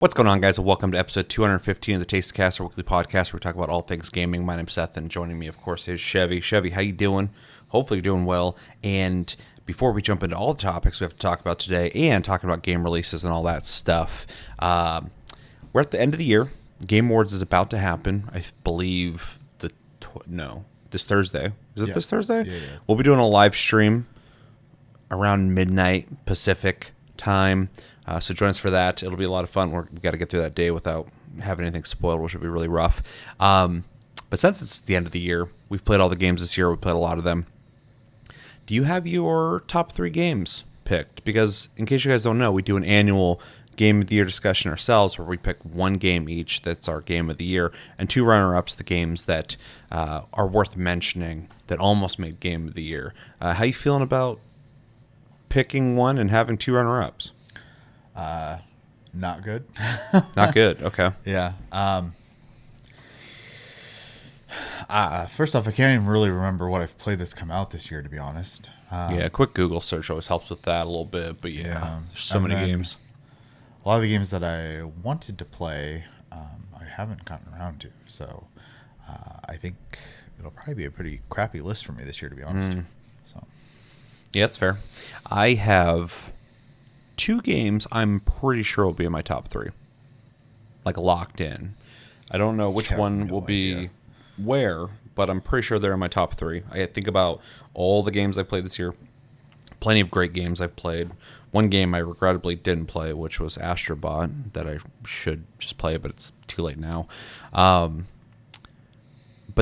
What's going on, guys? And welcome to episode 215 of the Taste Cast, our weekly podcast where we talk about all things gaming. My name's Seth, and joining me, of course, is Chevy. Chevy, how you doing? Hopefully you're doing well. And before we jump into all the topics we have to talk about today and talking about game releases and all that stuff, we're at the end of the year. Game Awards is about to happen. I believe this Thursday. Is it this Thursday? Yeah. We'll be doing a live stream around midnight Pacific time. So join us for that. It'll be a lot of fun. We've got to get through that day without having anything spoiled, which would be really rough. But since it's the end of the year, we've played all the games this year. We played a lot of them. Do you have your top 3 games picked? Because in case you guys don't know, we do an annual Game of the Year discussion ourselves where we pick one game each that's our Game of the Year and 2 runner-ups, the games that are worth mentioning that almost made Game of the Year. How you feeling about picking one and having 2 runner-ups? Not good. Not good. Okay. Yeah. First off, I can't even really remember what I've played that's come out this year, to be honest. Yeah, a quick Google search always helps with that a little bit. But yeah, there's so many games. A lot of the games that I wanted to play, I haven't gotten around to. So I think it'll probably be a pretty crappy list for me this year, to be honest. So yeah, that's fair. I have 2 games I'm pretty sure will be in my top 3. Like locked in. I don't know which one will be where, but I'm pretty sure they're in my top 3. I think about all the games I've played this year. Plenty of great games I've played. One game I regrettably didn't play, which was Astrobot, that I should just play, but it's too late now. But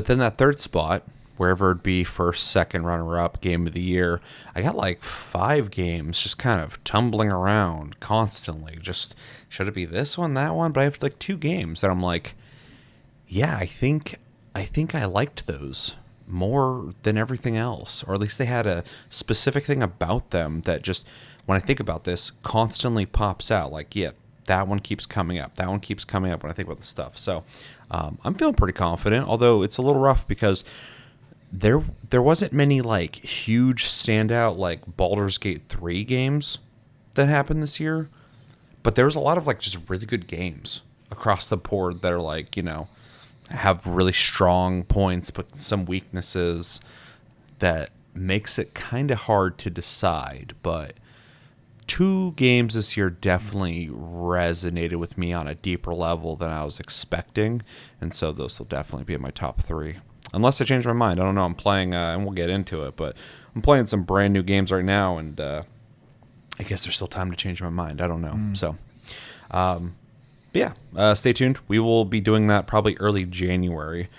then that third spot, wherever it'd be first, second, runner-up, Game of the Year, I got like 5 games just kind of tumbling around constantly. Just, should it be this one, that one? But I have like 2 games that I'm like, yeah, I think I liked those more than everything else. Or at least they had a specific thing about them that just, when I think about this, constantly pops out. Like, yeah, that one keeps coming up. That one keeps coming up when I think about the stuff. So I'm feeling pretty confident, although it's a little rough because there wasn't many like huge standout like Baldur's Gate 3 games that happened this year, but there was a lot of like just really good games across the board that are like, you know, have really strong points but some weaknesses that makes it kind of hard to decide. But 2 games this year definitely resonated with me on a deeper level than I was expecting, and so those will definitely be in my top 3. Unless I change my mind. I don't know. I'm playing, and we'll get into it, but I'm playing some brand new games right now, and I guess there's still time to change my mind. I don't know. So, stay tuned. We will be doing that probably early January,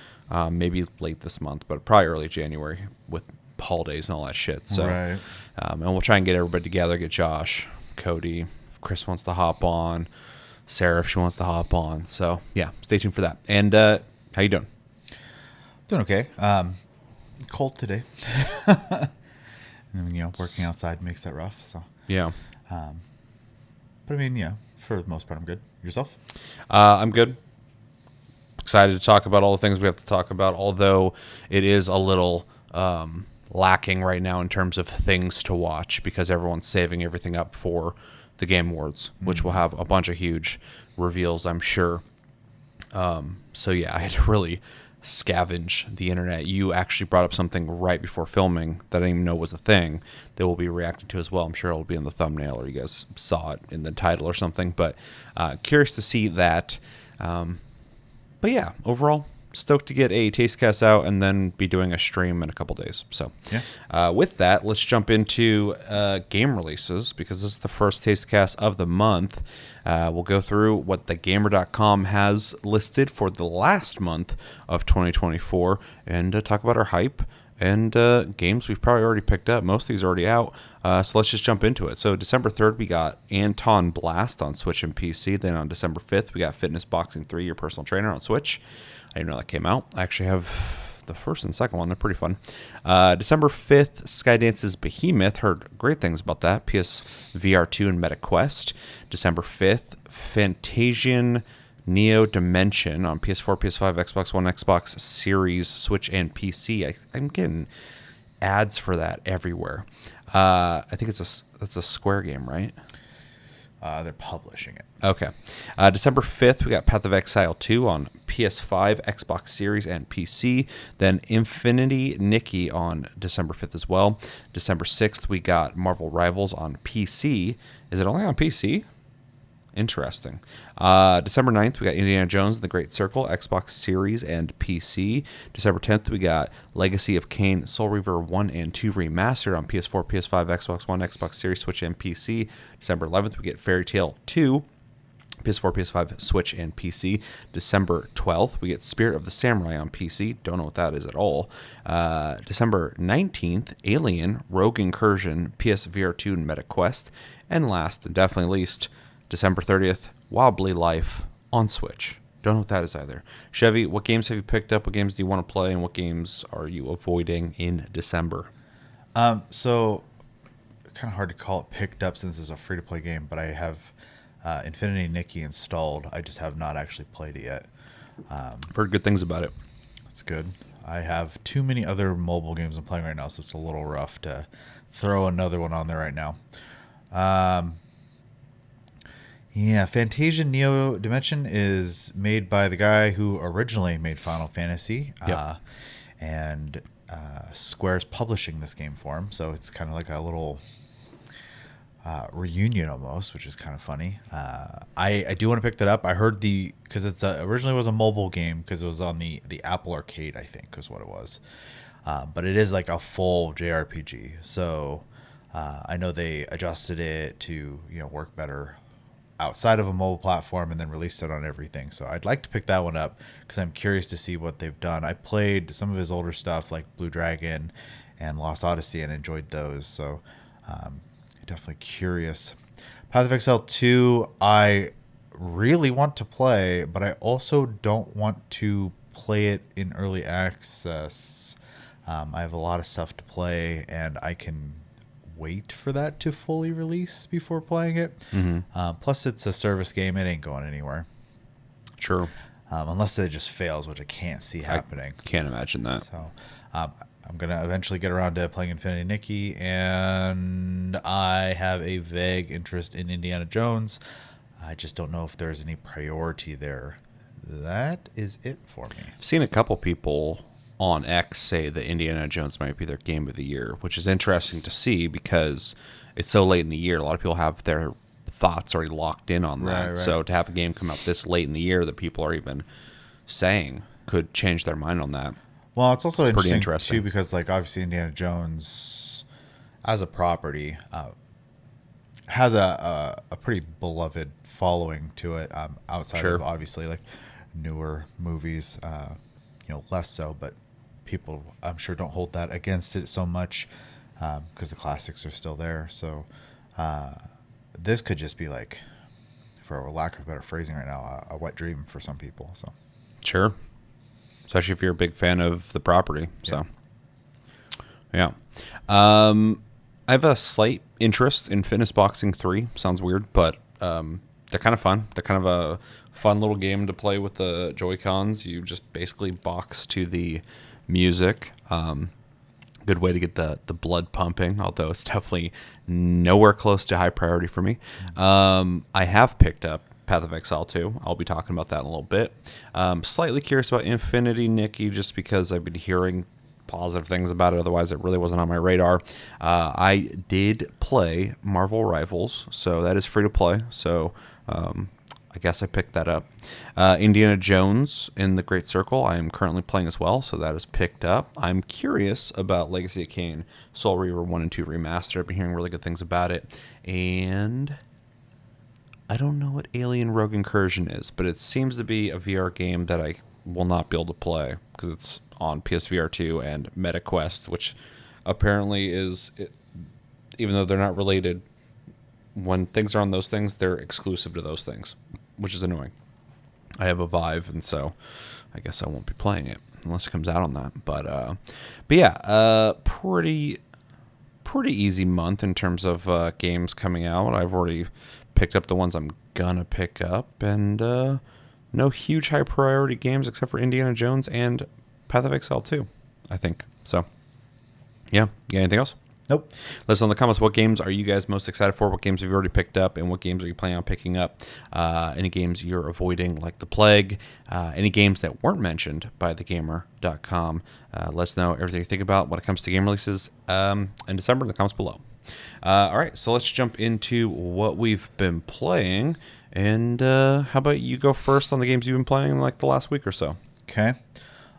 maybe late this month, but probably early January with holidays and all that shit. So, right. And we'll try and get everybody together, get Josh, Cody, if Chris wants to hop on, Sarah if she wants to hop on. So, yeah, stay tuned for that. And how you doing? Doing okay. Cold today. And then, working outside makes that rough. So Yeah. But I mean, yeah, for the most part, I'm good. Yourself? I'm good. Excited to talk about all the things we have to talk about, although it is a little lacking right now in terms of things to watch because everyone's saving everything up for the Game Awards, which will have a bunch of huge reveals, I'm sure. So, yeah, I had to really scavenge the internet. You actually brought up something right before filming that I didn't even know was a thing that we'll be reacting to as well. I'm sure it'll be in the thumbnail or you guys saw it in the title or something, but curious to see that. But yeah, overall, stoked to get a taste cast out and then be doing a stream in a couple days. So with that, let's jump into game releases because this is the first taste cast of the month. We'll go through what thegamer.com has listed for the last month of 2024 and talk about our hype and games we've probably already picked up. Most of these are already out, so let's just jump into it. So December 3rd, we got Anton Blast on Switch and PC. Then on December 5th, we got Fitness Boxing 3, Your Personal Trainer on Switch. I didn't know that came out. I actually have the first and second one. They're pretty fun. December 5th, Skydance's Behemoth. Heard great things about that. PSVR 2 and MetaQuest. December 5th, Fantasian Neo Dimension on PS4, PS5, Xbox One, Xbox Series, Switch, and PC. I'm getting ads for that everywhere. I think that's a Square game, right? They're publishing it. Okay. December 5th, we got Path of Exile 2 on PS5, Xbox Series, and PC. Then Infinity Nikki on December 5th as well. December 6th, we got Marvel Rivals on PC. Is it only on PC? Interesting. December 9th, we got Indiana Jones and the Great Circle, Xbox Series and PC. December 10th, we got Legacy of Kain, Soul Reaver 1 and 2 Remastered on PS4, PS5, Xbox One, Xbox Series, Switch, and PC. December 11th, we get Fairy Tail 2, PS4, PS5, Switch, and PC. December 12th, we get Spirit of the Samurai on PC. Don't know what that is at all. December 19th, Alien, Rogue Incursion, PSVR 2, and MetaQuest. And last, and definitely least, December 30th, Wobbly Life on Switch. Don't know what that is either. Chevy, what games have you picked up? What games do you want to play? And what games are you avoiding in December? So, kind of hard to call it picked up since it's a free-to-play game, but I have Infinity Nikki installed. I just have not actually played it yet. I've heard good things about it. That's good. I have too many other mobile games I'm playing right now, so it's a little rough to throw another one on there right now. Yeah, Fantasia Neo Dimension is made by the guy who originally made Final Fantasy. Yep. And Square's publishing this game for him, so it's kind of like a little reunion almost, which is kind of funny. I do want to pick that up. I heard because it's originally was a mobile game because it was on the Apple Arcade, I think was what it was. But it is like a full JRPG. So I know they adjusted it to work better outside of a mobile platform and then released it on everything. So I'd like to pick that one up because I'm curious to see what they've done. I played some of his older stuff like Blue Dragon and Lost Odyssey and enjoyed those. So definitely curious. Path of Exile 2, I really want to play, but I also don't want to play it in early access. I have a lot of stuff to play, and I can wait for that to fully release before playing it. Mm-hmm. Plus, it's a service game. It ain't going anywhere. True. Unless it just fails, which I can't see happening. I can't imagine that. So I'm going to eventually get around to playing Infinity Nikki, and I have a vague interest in Indiana Jones. I just don't know if there's any priority there. That is it for me. I've seen a couple people on X say that Indiana Jones might be their game of the year, which is interesting to see because it's so late in the year. A lot of people have their thoughts already locked in on that. Right. So to have a game come out this late in the year that people are even saying could change their mind on that. Well, it's also interesting too because obviously Indiana Jones as a property has a pretty beloved following to it outside of obviously newer movies, less so, but people I'm sure don't hold that against it so much because the classics are still there. So this could just be for lack of better phrasing right now, a wet dream for some people. So sure, especially if you're a big fan of the property. So yeah. I have a slight interest in Fitness Boxing 3. Sounds weird, but they're kind of fun. They're kind of a fun little game to play with the Joy-Cons. You just basically box to the music. Good way to get the blood pumping, although it's definitely nowhere close to high priority for me. I have picked up Path of Exile 2. I'll be talking about that in a little bit. Slightly curious about Infinity Nikki just because I've been hearing positive things about it. Otherwise, it really wasn't on my radar. I did play Marvel Rivals, so that is free to play. So I guess I picked that up. Indiana Jones in the Great Circle, I am currently playing as well, so that is picked up. I'm curious about Legacy of Kain, Soul Reaver 1 and 2 Remastered. I've been hearing really good things about it. And I don't know what Alien Rogue Incursion is, but it seems to be a VR game that I will not be able to play because it's on PSVR 2 and MetaQuest, which apparently is, even though they're not related, when things are on those things, they're exclusive to those things, which is annoying. I have a Vive, and so I guess I won't be playing it unless it comes out on that. But yeah, pretty easy month in terms of games coming out. I've already picked up the ones I'm gonna pick up, and no huge high priority games except for Indiana Jones and Path of Exile 2, I think. So, yeah. You got anything else? Nope. Let us know in the comments, what games are you guys most excited for? What games have you already picked up? And what games are you planning on picking up? Any games you're avoiding like the plague? Any games that weren't mentioned by thegamer.com? Let us know everything you think about when it comes to game releases in December in the comments below. All right, so let's jump into what we've been playing. And how about you go first on the games you've been playing in like the last week or so? Okay.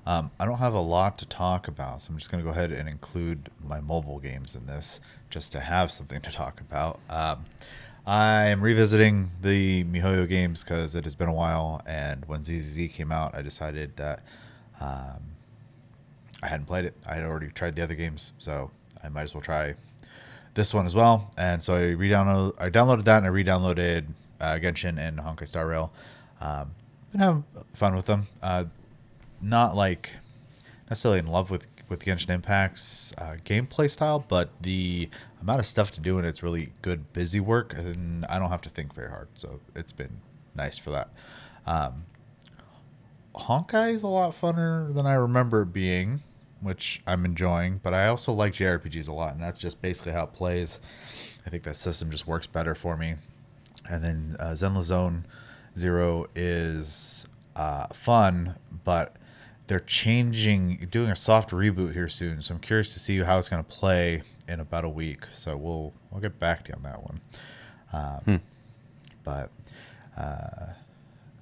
I don't have a lot to talk about, so I'm just going to go ahead and include my mobile games in this just to have something to talk about. I am revisiting the MiHoYo games because it has been a while, and when ZZZ came out, I decided that I hadn't played it. I had already tried the other games, so I might as well try this one as well. And so I downloaded that, and I re-downloaded Genshin and Honkai Star Rail. Been having fun with them. Not like necessarily in love with Genshin Impact's gameplay style, but the amount of stuff to do and it's really good busy work, and I don't have to think very hard, so it's been nice for that. Honkai is a lot funner than I remember it being, which I'm enjoying, but I also like JRPGs a lot, and that's just basically how it plays. I think that system just works better for me. And then Zenless Zone Zero is fun, but they're doing a soft reboot here soon, so I'm curious to see how it's going to play in about a week. So we'll get back to you on that one. But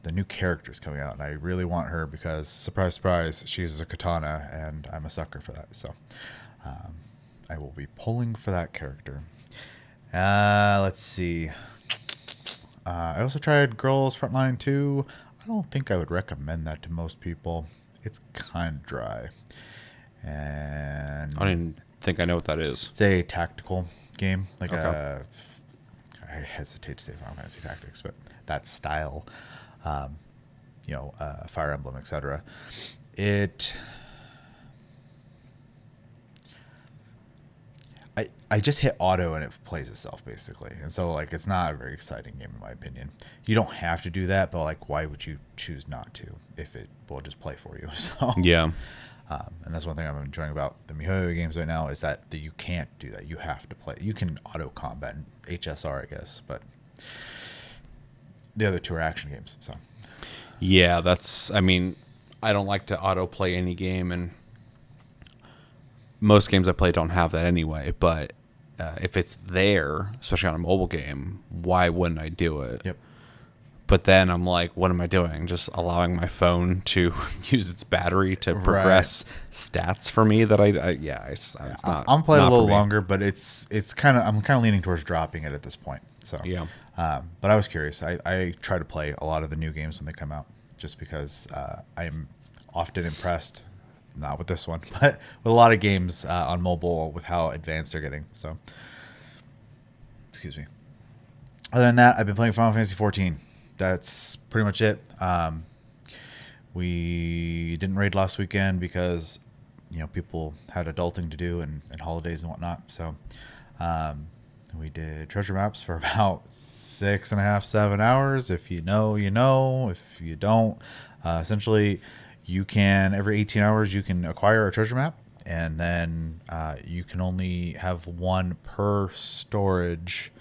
the new character's coming out, and I really want her because, surprise, surprise, she uses a katana, and I'm a sucker for that. So I will be pulling for that character. Let's see. I also tried Girls Frontline 2. I don't think I would recommend that to most people. It's kind of dry. And I don't even think I know what that is. it's a tactical game. Like Okay. I hesitate to say Final Fantasy Tactics, but that style, Fire Emblem, etc. I just hit auto and it plays itself basically, and so like it's not a very exciting game in my opinion. You don't have to do that, but like why would you choose not to if it will just play for you? So Yeah. and that's one thing I'm enjoying about the MiHoYo games right now is that you can't do that. You have to play. You can auto combat and HSR, I guess, but the other two are action games. So Yeah, I don't like to autoplay any game, and most games I play don't have that anyway, but if it's there, especially on a mobile game, why wouldn't I do it? Yep. But then I'm like, what am I doing? Just allowing my phone to use its battery to progress stats for me that it's not. I'm playing not a little for me. longer, but I'm kind of leaning towards dropping it at this point. So Yeah. but I was curious. I try to play a lot of the new games when they come out, just because I'm often impressed. Not with this one, but with a lot of games on mobile with how advanced they're getting. So, excuse me. Other than that, I've been playing Final Fantasy XIV. That's pretty much it. We didn't raid last weekend because people had adulting to do and holidays and whatnot. So we did treasure maps for about 6.5, 7 hours. If you know, you know. If you don't, essentially, you can every 18 hours you can acquire a treasure map, and then you can only have one per storage.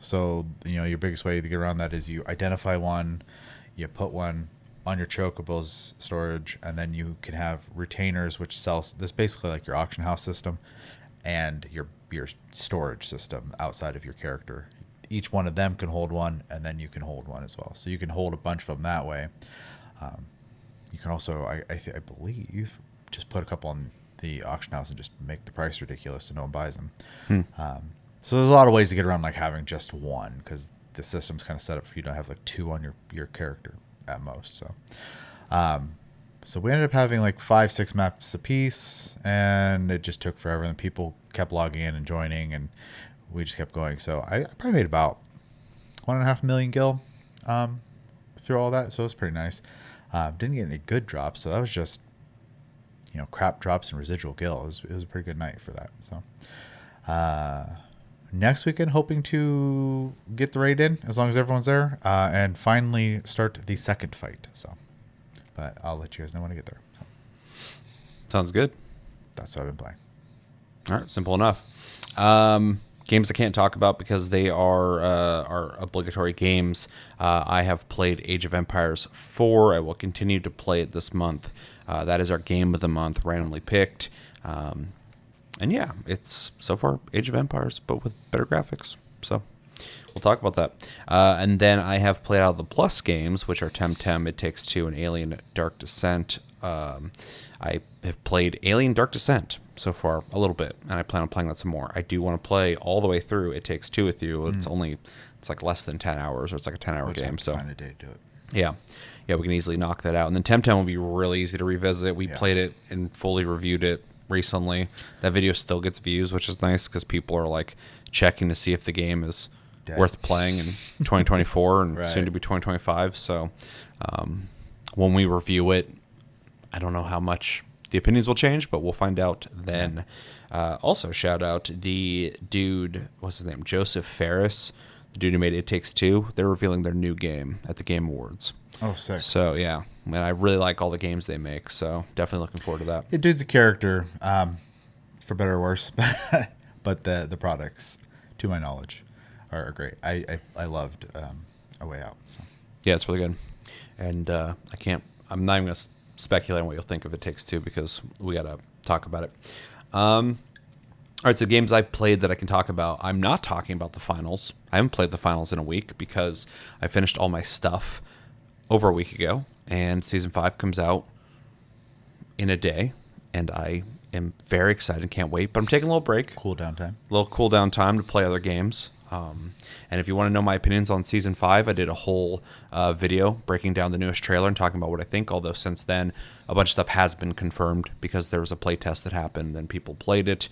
So your biggest way to get around that is you identify one, you put one on your chocobo's storage, and then you can have retainers which sells this basically like your auction house system and your storage system outside of your character. Each one of them can hold one, and then you can hold one as well. So you can hold a bunch of them that way. You can also, I believe, just put a couple on the auction house and just make the price ridiculous so no one buys them. So there's a lot of ways to get around like having just one, because the system's kind of set up for you to have like two on your character at most. So so we ended up having like 5-6 maps a piece, and it just took forever, and people kept logging in and joining, and we just kept going. So I probably made about 1.5 million gil through all that, so it was pretty nice. Didn't get any good drops, so that was just crap drops and residual gil. It was a pretty good night for that. So next weekend, hoping to get the raid in as long as everyone's there, and finally start the second fight. So, but I'll let you guys know when I get there. So Sounds good. that's what I've been playing. All right, simple enough. Games I can't talk about because they are obligatory games. I have played Age of Empires 4. I will continue to play it this month. That is our game of the month, randomly picked. And yeah, it's so far Age of Empires, but with better graphics. So we'll talk about that. And then I have played out of the Plus games, which are Temtem, It Takes Two, and Alien Dark Descent. I have played Alien Dark Descent so far a little bit, and I plan on playing that some more. I do want to play all the way through It Takes Two with you. It's like less than 10 hours, or it's like a 10-hour game. So find a day to do it. yeah, we can easily knock that out. And then Temtem will be really easy to revisit. We played it and fully reviewed it recently. That video still gets views, which is nice because people are like checking to see if the game is worth playing in 2024 and soon to be 2025. So when we review it, I don't know how much the opinions will change, but we'll find out then. Also, shout out the dude, what's his name? Joseph Ferris, the dude who made It Takes Two. They're revealing their new game at the Game Awards. Oh, sick. So, yeah. Man, I really like all the games they make, so definitely looking forward to that. Yeah, dude's a character, for better or worse, but the products, to my knowledge, are great. I loved A Way Out. So. Yeah, it's really good. And I'm not even going to speculate on what you'll think of It Takes Two because we got to talk about it. All right, so games I've played that I can talk about. I'm not talking about the finals. I haven't played the finals in a week because I finished all my stuff over a week ago, and Season 5 comes out in a day, and I am very excited and can't wait, but I'm taking a little break. Cool down time to play other games. And if you want to know my opinions on Season 5, I did a whole video breaking down the newest trailer and talking about what I think, although since then a bunch of stuff has been confirmed because there was a playtest that happened and people played it.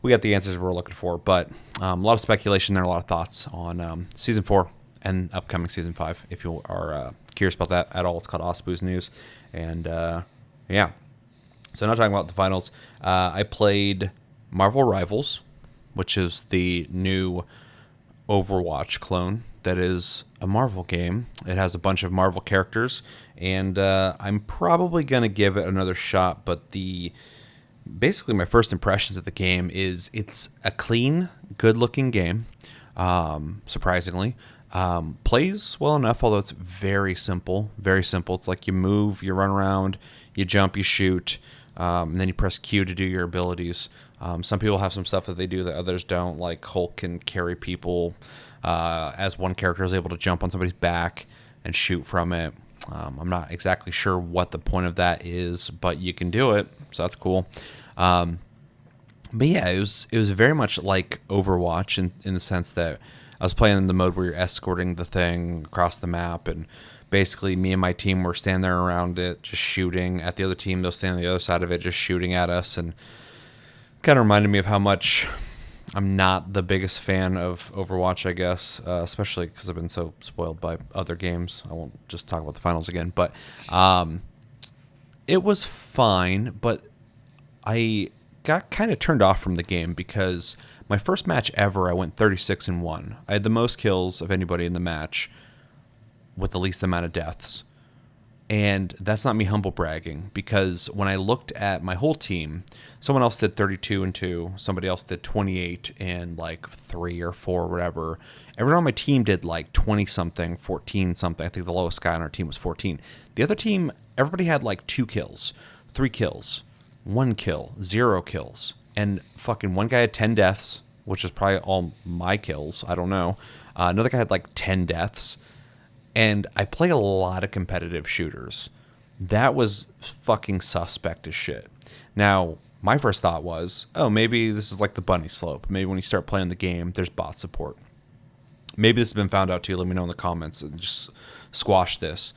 We got the answers we were looking for, but a lot of speculation there, a lot of thoughts on Season 4 and upcoming Season 5. If you are curious about that at all, it's called Osboo's News. And yeah, so not talking about the finals. I played Marvel Rivals, which is the new Overwatch clone that is a Marvel game. It has a bunch of Marvel characters, and I'm probably going to give it another shot, but basically my first impressions of the game is it's a clean, good-looking game, surprisingly. Plays well enough, although it's very simple. Very simple. It's like you move, you run around, you jump, you shoot, and then you press Q to do your abilities. Some people have some stuff that they do that others don't, like Hulk can carry people as one character is able to jump on somebody's back and shoot from it. I'm not exactly sure what the point of that is, but you can do it, so that's cool. But yeah, it was very much like Overwatch in the sense that I was playing in the mode where you're escorting the thing across the map, and basically me and my team were standing there around it, just shooting at the other team. They'll stand on the other side of it, just shooting at us, and kind of reminded me of how much I'm not the biggest fan of Overwatch, I guess, especially because I've been so spoiled by other games. I won't just talk about the finals again, but it was fine, but I got kind of turned off from the game because my first match ever, I went 36-1. I had the most kills of anybody in the match with the least amount of deaths. And that's not me humble bragging, because when I looked at my whole team, someone else did 32-2, somebody else did 28 and like 3 or 4 or whatever. Everyone on my team did like 20 something, 14 something. I think the lowest guy on our team was 14. The other team, everybody had like 2 kills, 3 kills, 1 kill, 0 kills. And fucking one guy had 10 deaths, which is probably all my kills. I don't know. Another guy had like 10 deaths. And I play a lot of competitive shooters. That was fucking suspect as shit. Now, my first thought was, oh, maybe this is like the bunny slope. Maybe when you start playing the game, there's bot support. Maybe this has been found out too. Let me know in the comments and just squash this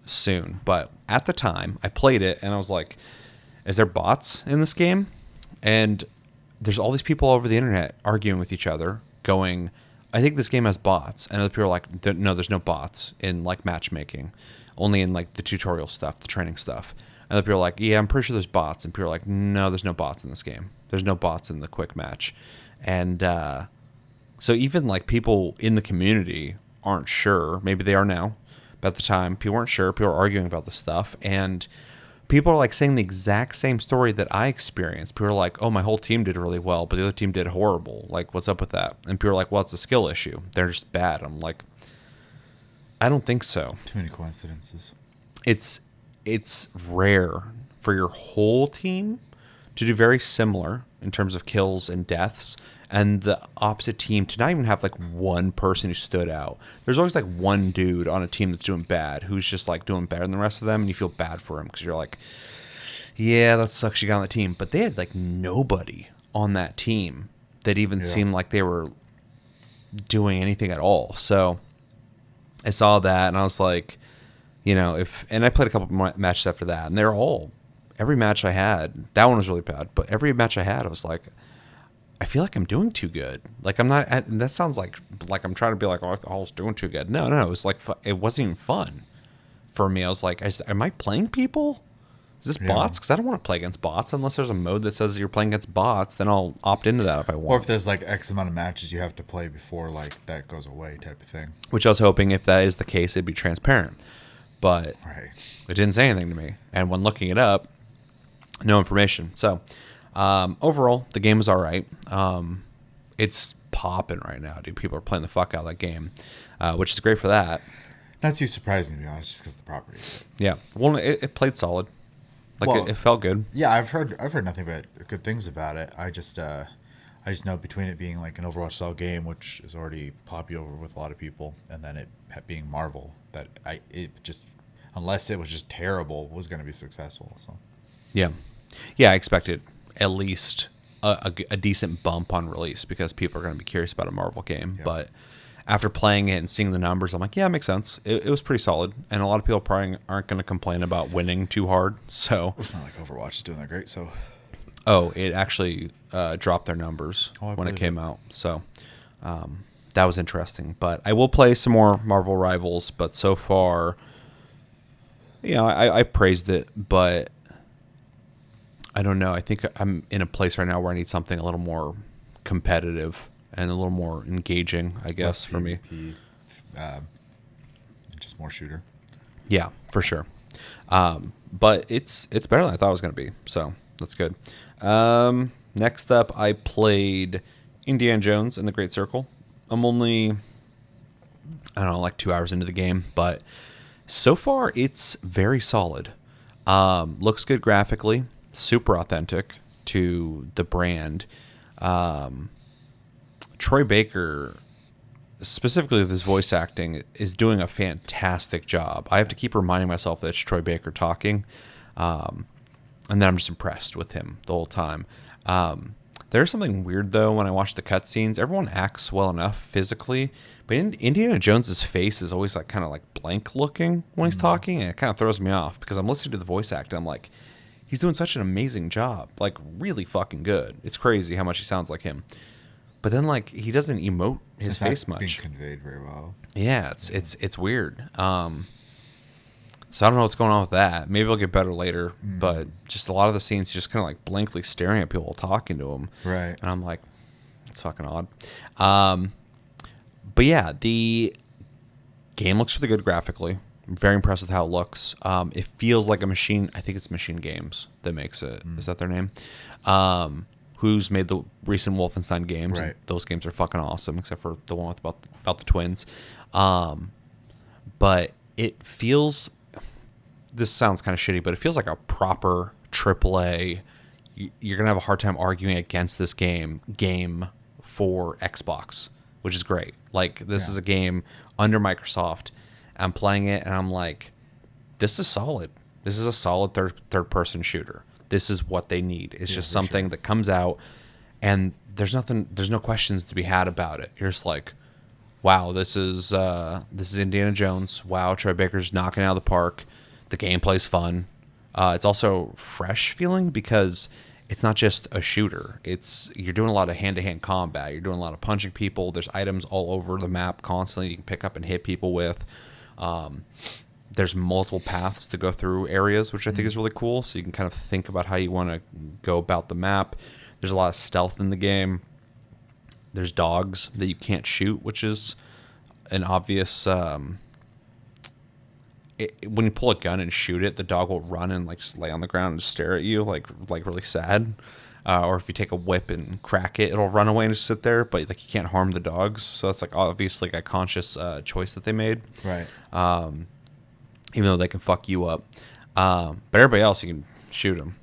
soon. But at the time, I played it and I was like, is there bots in this game? And there's all these people all over the internet arguing with each other, going, I think this game has bots. And other people are like, no, there's no bots in like matchmaking, only in like the tutorial stuff, the training stuff. And other people are like, yeah, I'm pretty sure there's bots. And people are like, no, there's no bots in this game. There's no bots in the quick match. And so even like people in the community aren't sure. Maybe they are now. But at the time, people weren't sure. People were arguing about this stuff. And people are like saying the exact same story that I experienced. People are like, "Oh, my whole team did really well, but the other team did horrible. Like, what's up with that?" And people are like, "Well, it's a skill issue. They're just bad." I'm like, I don't think so. Too many coincidences. It's rare for your whole team to do very similar in terms of kills and deaths, and the opposite team to not even have like one person who stood out. There's always like one dude on a team that's doing bad who's just like doing better than the rest of them, and you feel bad for him because you're like, yeah, that sucks you got on the team. But they had like nobody on that team that even seemed like they were doing anything at all. So I saw that and I was like, and I played a couple matches after that, and every match I had, that one was really bad, but every match I had, I was like, I feel like I'm doing too good. Like I'm not, and that sounds like I'm trying to be like, oh, I was doing too good. No, it was like, it wasn't even fun for me. I was like, am I playing people? Is this bots? Because I don't want to play against bots unless there's a mode that says you're playing against bots. Then I'll opt into that if I want. Or if there's like X amount of matches you have to play before like that goes away type of thing. Which I was hoping if that is the case, it'd be transparent. But it didn't say anything to me. And when looking it up, no information. So overall, the game was all right. It's popping right now, dude. People are playing the fuck out of that game, which is great for that. Not too surprising, to be honest, just because of the property. Yeah. Well, it played solid. Like it felt good. Yeah, I've heard nothing but good things about it. I just know between it being like an Overwatch style game, which is already popular with a lot of people, and then it being Marvel, that unless it was just terrible, was going to be successful. So yeah, I expected at least a decent bump on release because people are going to be curious about a Marvel game. Yep. But after playing it and seeing the numbers, I'm like, yeah, it makes sense. It was pretty solid, and a lot of people probably aren't going to complain about winning too hard. So it's not like Overwatch is doing that great. So it actually dropped their numbers when it came out. So that was interesting. But I will play some more Marvel Rivals. But so far, I praised it, but I don't know. I think I'm in a place right now where I need something a little more competitive and a little more engaging, I guess, for me. Just more shooter. Yeah, for sure. But it's better than I thought it was going to be. So that's good. Next up, I played Indiana Jones and the Great Circle. I'm only, I don't know, like 2 hours into the game, but so far it's very solid. Looks good graphically, super authentic to the brand. Troy Baker, specifically with his voice acting, is doing a fantastic job. I have to keep reminding myself that it's Troy Baker talking, and then I'm just impressed with him the whole time. There's something weird, though, when I watch the cutscenes. Everyone acts well enough physically, but Indiana Jones's face is always like kind of like blank looking when he's talking, and it kind of throws me off because I'm listening to the voice acting. I'm like, he's doing such an amazing job, like really fucking good. It's crazy how much he sounds like him. But then, like, he doesn't emote his face much. Being conveyed very well. Yeah, it's weird. So I don't know what's going on with that. Maybe it'll get better later. But just a lot of the scenes, he's just kind of like blankly staring at people talking to him. Right. And I'm like, it's fucking odd. But yeah, the game looks really good graphically. I'm very impressed with how it looks. It feels like a machine. I think it's Machine Games that makes it. Is that their name? Who's made the recent Wolfenstein games. Right. Those games are fucking awesome, except for the one with about the twins. But it feels, this sounds kind of shitty, but it feels like a proper AAA. You're going to have a hard time arguing against this game for Xbox, which is great. Like, this is a game under Microsoft. I'm playing it, and I'm like, this is solid. This is a solid third-person shooter. This is what they need. It's just something that comes out, and there's no questions to be had about it. You're just like, wow, this is Indiana Jones. Wow, Troy Baker's knocking it out of the park. The gameplay's fun. It's also fresh feeling because it's not just a shooter. You're doing a lot of hand-to-hand combat. You're doing a lot of punching people. There's items all over the map constantly you can pick up and hit people with. There's multiple paths to go through areas, which I think is really cool. So you can kind of think about how you want to go about the map. There's a lot of stealth in the game. There's dogs that you can't shoot, which is an obvious... when you pull a gun and shoot it, the dog will run and like just lay on the ground and stare at you like really sad. Or if you take a whip and crack it, it'll run away and just sit there. But like you can't harm the dogs, so it's like obviously like a conscious choice that they made. Right. Even though they can fuck you up, but everybody else you can shoot them.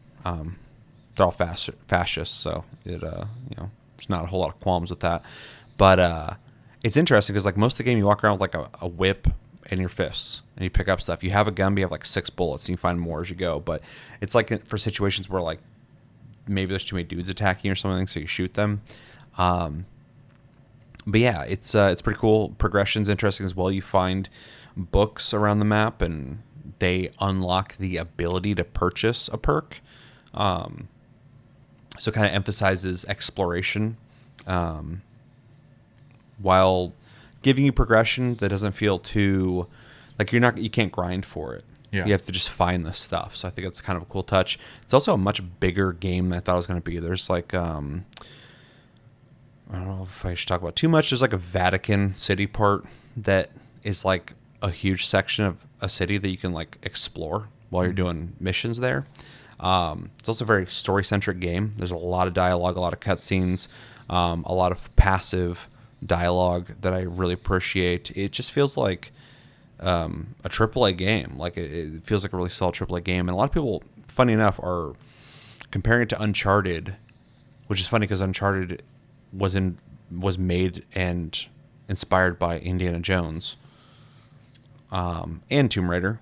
They're all fascists, so it there's not a whole lot of qualms with that. But it's interesting because like most of the game you walk around with like a whip in your fists and you pick up stuff. You have a gun, but you have like 6 bullets, and you find more as you go. But it's like for situations where like maybe there's too many dudes attacking or something, so you shoot them. But yeah, it's pretty cool. Progression's interesting as well. You find books around the map, and they unlock the ability to purchase a perk. So it kind of emphasizes exploration, while giving you progression that doesn't feel too like you can't grind for it. Yeah. You have to just find this stuff. So I think it's kind of a cool touch. It's also a much bigger game than I thought it was going to be. There's like, I don't know if I should talk about too much. There's like a Vatican City part that is like a huge section of a city that you can like explore while you're doing missions there. It's also a very story-centric game. There's a lot of dialogue, a lot of cutscenes, a lot of passive dialogue that I really appreciate. It just feels like a AAA game. Like it feels like a really solid AAA game. And a lot of people, funny enough, are comparing it to Uncharted, which is funny because Uncharted was made and inspired by Indiana Jones and Tomb Raider,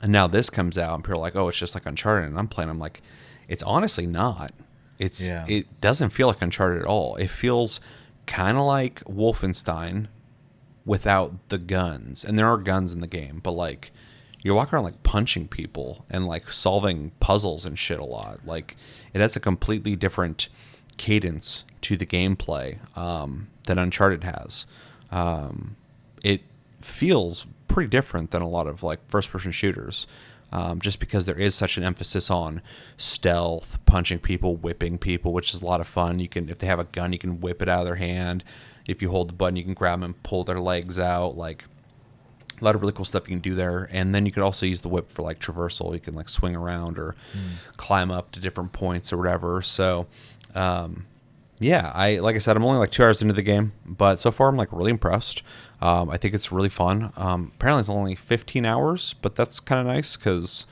and now this comes out and people are like, oh, it's just like Uncharted, and I'm like, it's honestly not. It doesn't feel like Uncharted at all. It feels kind of like Wolfenstein without the guns, and there are guns in the game, but like you're walking around like punching people and like solving puzzles and shit a lot. Like it has a completely different cadence to the gameplay than Uncharted has. It feels pretty different than a lot of like first-person shooters, just because there is such an emphasis on stealth, punching people, whipping people, which is a lot of fun. You can, if they have a gun, you can whip it out of their hand. If you hold the button, you can grab them and pull their legs out. Like a lot of really cool stuff you can do there. And then you can also use the whip for like traversal. You can like swing around or climb up to different points or whatever. So yeah, like I said, I'm only like 2 hours into the game, but so far I'm like really impressed. I think it's really fun. Apparently it's only 15 hours, but that's kind of nice because,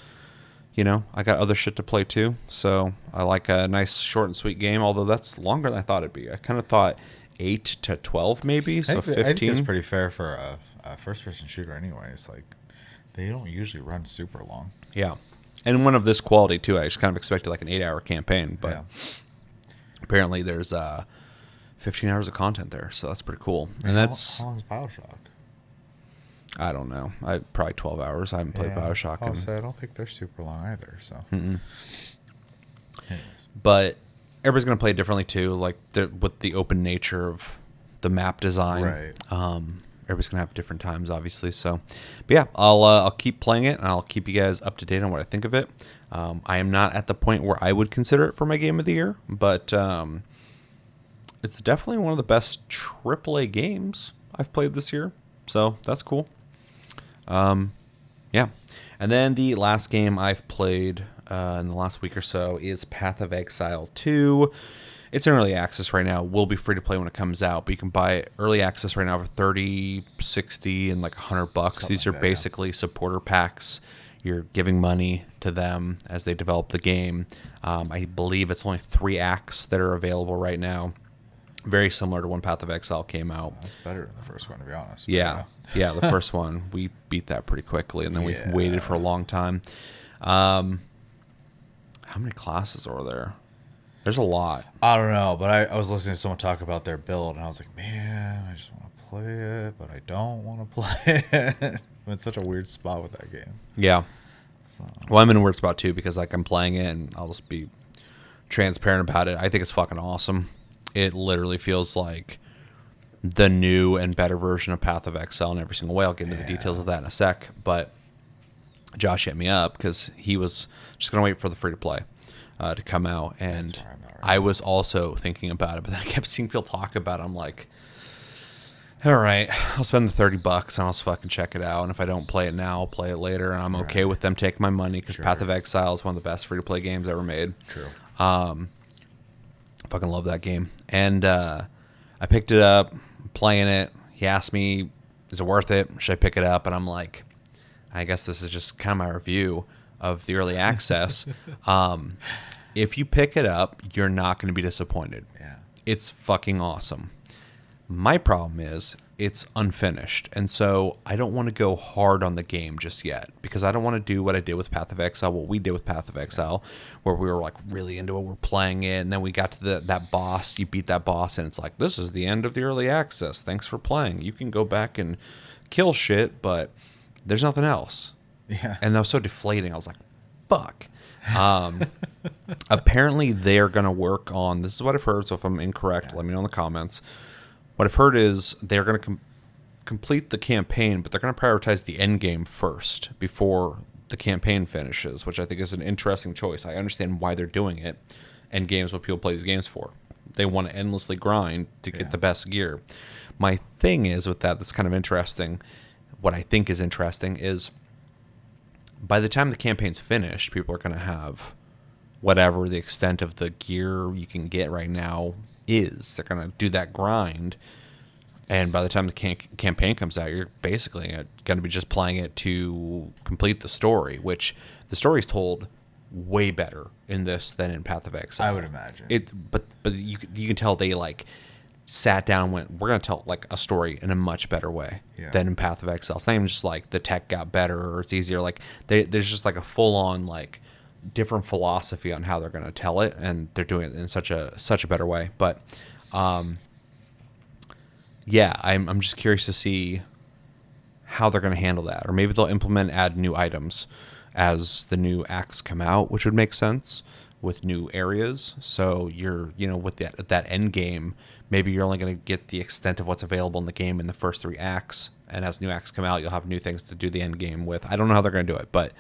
you know, I got other shit to play too. So I like a nice short and sweet game, although that's longer than I thought it'd be. I kind of thought 8 to 12 maybe, so 15. I think it's pretty fair for a first-person shooter anyways. Like, they don't usually run super long. Yeah. And one of this quality too. I just kind of expected like an 8-hour campaign, but... Yeah. Apparently, there's 15 hours of content there, so that's pretty cool. And that's how long is BioShock? I don't know. Probably 12 hours. I haven't played BioShock. I don't think they're super long either. So, anyways, but everybody's gonna play it differently too. Like with the open nature of the map design, right? Everybody's gonna have different times, obviously. So, but yeah, I'll keep playing it and I'll keep you guys up to date on what I think of it. I am not at the point where I would consider it for my game of the year, but it's definitely one of the best AAA games I've played this year. So that's cool. Yeah. And then the last game I've played in the last week or so is Path of Exile 2. It's in early access right now. Will be free to play when it comes out, but you can buy early access right now for $30, $60, and like $100. These are basically supporter packs. You're giving money to them as they develop the game. I believe it's only 3 acts that are available right now. Very similar to when Path of Exile came out. That's better than the first one, to be honest. Yeah, the first one, we beat that pretty quickly, and then we waited for a long time. How many classes are there? There's a lot. I don't know, but I was listening to someone talk about their build, and I was like, man, I just want to play it, but I don't want to play it. I'm in such a weird spot with that game. Yeah. So. Well, I'm in a weird spot too because like I'm playing it, and I'll just be transparent about it. I think it's fucking awesome. It literally feels like the new and better version of Path of Exile in every single way. I'll get into the details of that in a sec, but Josh hit me up because he was just going to wait for the free-to-play to come out, and I was also thinking about it, but then I kept seeing people talk about it. I'm like, all right, I'll spend the $30 and I'll just fucking check it out. And if I don't play it now, I'll play it later. And I'm okay with them taking my money because Path of Exile is one of the best free-to-play games ever made. True. Fucking love that game. And I picked it up, playing it. He asked me, is it worth it? Should I pick it up? And I'm like, I guess this is just kind of my review of the early access. If you pick it up, you're not going to be disappointed. Yeah. It's fucking awesome. My problem is it's unfinished. And so I don't want to go hard on the game just yet because I don't want to do what I did with Path of Exile, what we did with Path of Exile, where we were like really into it. We're playing it. And then we got to that boss. You beat that boss and it's like, this is the end of the early access. Thanks for playing. You can go back and kill shit, but there's nothing else. Yeah. And that was so deflating. I was like, fuck. Apparently they're going to work on, this is what I've heard, so if I'm incorrect, let me know in the comments. What I've heard is they're going to complete the campaign, but they're going to prioritize the end game first before the campaign finishes, which I think is an interesting choice. I understand why they're doing it. End game's what people play these games for. They want to endlessly grind to get the best gear. My thing is with that's kind of interesting. What I think is interesting is by the time the campaign's finished, people are going to have whatever the extent of the gear you can get right now is. They're going to do that grind. And by the time the campaign comes out, you're basically going to be just playing it to complete the story, which the story is told way better in this than in Path of Exile. I would imagine. But you can tell they like sat down and went, we're going to tell like a story in a much better way than in Path of Exile. It's not even just like the tech got better or it's easier. Like there's just like a full on like different philosophy on how they're going to tell it, and they're doing it in such a better way. But yeah, I'm just curious to see how they're going to handle that, or maybe they'll add new items as the new acts come out, which would make sense with new areas. So you're, with that end game, maybe you're only going to get the extent of what's available in the game in the first 3 acts, and as new acts come out, you'll have new things to do the end game with. I don't know how they're going to do it, but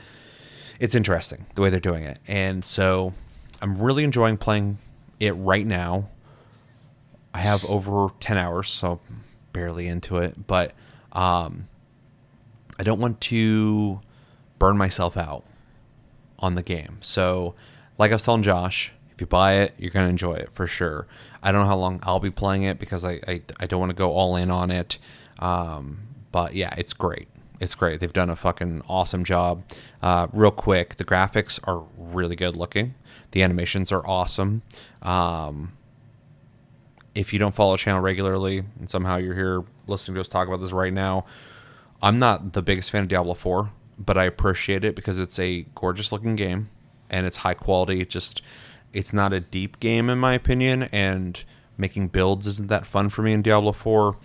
it's interesting the way they're doing it. And so I'm really enjoying playing it right now. I have over 10 hours, so barely into it, but I don't want to burn myself out on the game. So like I was telling Josh, if you buy it, you're going to enjoy it for sure. I don't know how long I'll be playing it because I don't want to go all in on it. But yeah, it's great. It's great. They've done a fucking awesome job. Real quick, the graphics are really good looking. The animations are awesome. If you don't follow the channel regularly and somehow you're here listening to us talk about this right now, I'm not the biggest fan of Diablo 4, but I appreciate it because it's a gorgeous looking game and it's high quality. It's not a deep game in my opinion, and making builds isn't that fun for me in Diablo 4.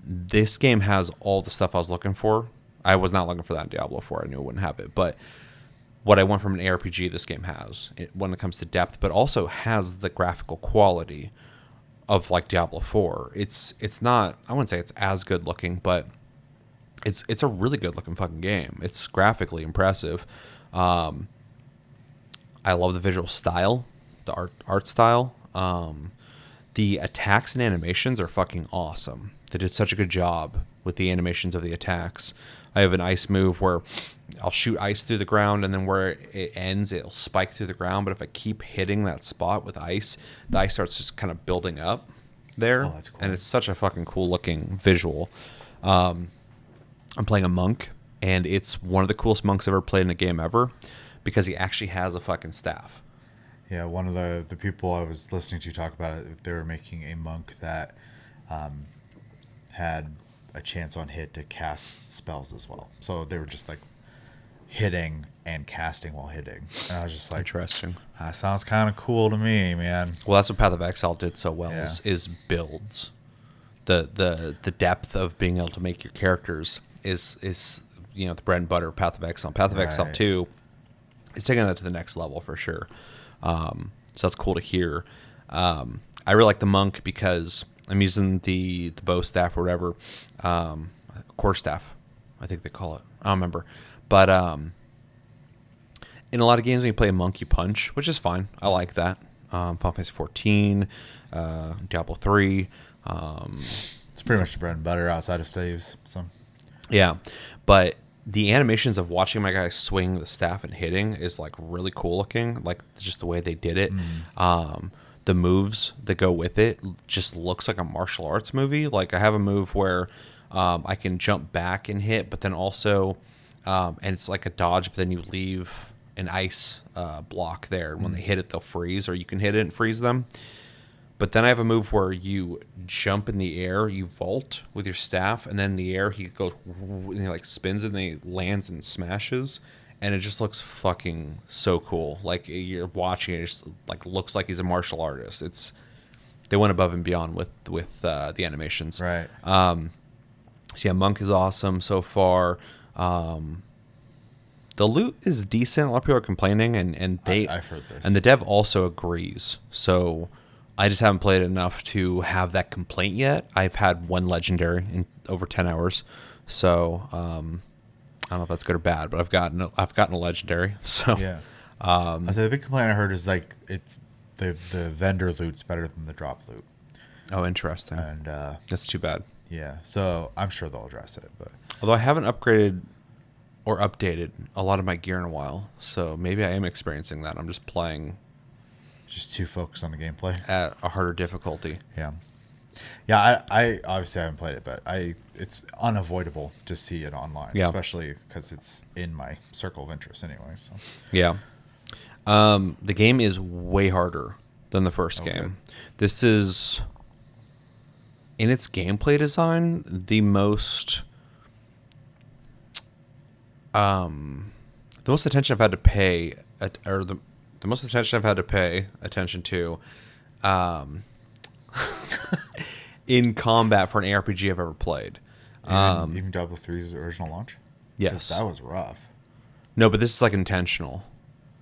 This game has all the stuff I was looking for. I was not looking for that in Diablo 4. I knew it wouldn't have it. But what I want from an ARPG, this game has when it comes to depth, but also has the graphical quality of like Diablo 4. It's not, I wouldn't say it's as good looking, but it's a really good looking fucking game. It's graphically impressive. I love the visual style, the art style. The attacks and animations are fucking awesome. They did such a good job with the animations of the attacks. I have an ice move where I'll shoot ice through the ground, and then where it ends, it'll spike through the ground. But if I keep hitting that spot with ice, the ice starts just kind of building up there. Oh, that's cool. And it's such a fucking cool looking visual. I'm playing a monk, and it's one of the coolest monks I've ever played in a game ever because he actually has a fucking staff. Yeah, one of the people I was listening to talk about it, they were making a monk that had a chance on hit to cast spells as well. So they were just like hitting and casting while hitting. And I was just like, interesting. That sounds kind of cool to me, man. Well, that's what Path of Exile did so well is builds. The depth of being able to make your characters is the bread and butter of Path of Exile. Path of Exile 2 is taking that to the next level for sure. So that's cool to hear. I really like the monk because I'm using the bow staff or whatever, quarterstaff, I think they call it. I don't remember. But in a lot of games when you play a monk, you punch, which is fine. I like that. Final Fantasy 14, Diablo 3, It's pretty much the bread and butter outside of staves. So Yeah, but the animations of watching my guy swing the staff and hitting is like really cool looking. Like just the way they did it. The moves that go with it just looks like a martial arts movie. Like I have a move where I can jump back and hit, but then also, and it's like a dodge, but then you leave an ice block there. When they hit it, they'll freeze, or you can hit it and freeze them. But then I have a move where you jump in the air, you vault with your staff, and then in the air he goes and he like spins and then he lands and smashes, and it just looks fucking so cool. Like you're watching it, just like looks like he's a martial artist. They went above and beyond with the animations. right. So yeah, Monk is awesome so far. The loot is decent. A lot of people are complaining, and I've heard this. and the dev also agrees. So I just haven't played enough to have that complaint yet. I've had one legendary in over 10 hours, so I don't know if that's good or bad, but I've gotten a legendary. So Yeah. I said the big complaint I heard is like it's the vendor loot's better than the drop loot, oh, interesting. and That's too bad. yeah. So I'm sure they'll address it, but Although I haven't upgraded or updated a lot of my gear in a while, so maybe I am experiencing that. I'm just playing just too focused on the gameplay. at a harder difficulty. Yeah. Yeah, I obviously haven't played it, but it's unavoidable to see it online, Yeah. especially because it's in my circle of interest anyway. So Yeah. The game is way harder than the first game. This is, in its gameplay design, the most attention I've had to pay, or the most attention I've had to pay attention to, in combat for an ARPG I've ever played. even Diablo 3's original launch, 'cause Yes. that was rough. No, but this is like intentional.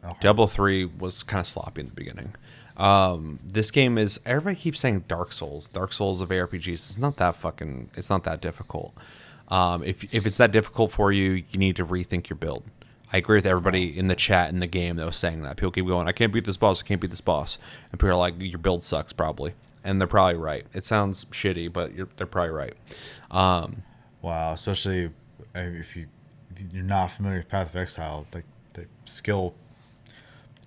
Okay. Diablo 3 was kind of sloppy in the beginning. This game is, everybody keeps saying Dark Souls of ARPGs. It's not that difficult. If it's that difficult for you, you need to rethink your build. I agree with everybody in the chat in the game that was saying that. People keep going, I can't beat this boss, I can't beat this boss. And people are like, your build sucks probably. And they're probably right. It sounds shitty, but they're probably right. Wow, especially if you're not familiar with Path of Exile, like the skill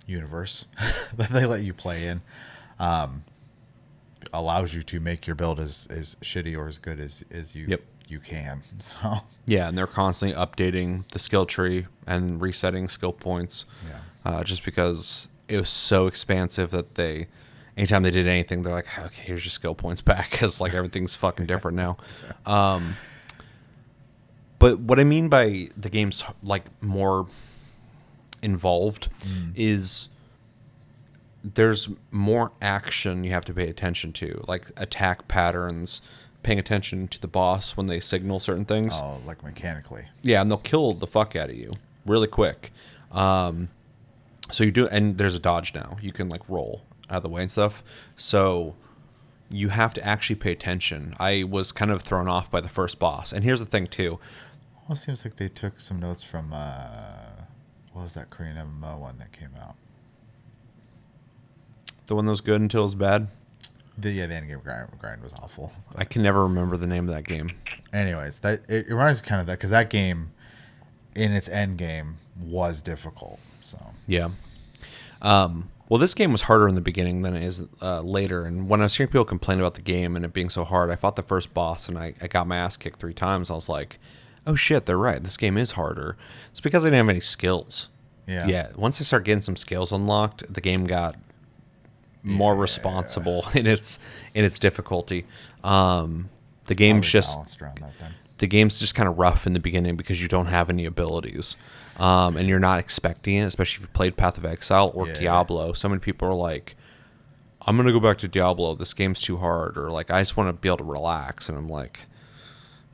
universe that they let you play in allows you to make your build as shitty or as good as you can. So Yeah, and they're constantly updating the skill tree and resetting skill points. Yeah. Just because it was so expansive that anytime they did anything, they're like, okay, here's your skill points back, because like everything's fucking different now. But what I mean by the game's like more involved is there's more action you have to pay attention to, like attack patterns, paying attention to the boss when they signal certain things. oh, like mechanically. Yeah, and they'll kill the fuck out of you really quick. So you do, and there's a dodge now. You can like roll out of the way and stuff. So you have to actually pay attention. I was kind of thrown off by the first boss. And here's the thing too. Well, it seems like they took some notes from what was that Korean MMO one that came out? The one that was good until it was bad. The end game grind was awful. I can never remember the name of that game. Anyways, it reminds me kind of that, because that game, in its end game, was difficult. So Yeah. Well, this game was harder in the beginning than it is later. And when I was hearing people complain about the game and it being so hard, I fought the first boss and I got my ass kicked 3 times. I was like, oh shit, they're right. This game is harder. It's because I didn't have any skills. yeah. Once I started getting some skills unlocked, the game got more responsible in its difficulty. The game's Probably just balanced around that then. the game's just kind of rough in the beginning because you don't have any abilities, and you're not expecting it, especially if you played Path of Exile or Yeah. Diablo. So many people are like, I'm gonna go back to Diablo, this game's too hard, or like I just want to be able to relax. And I'm like,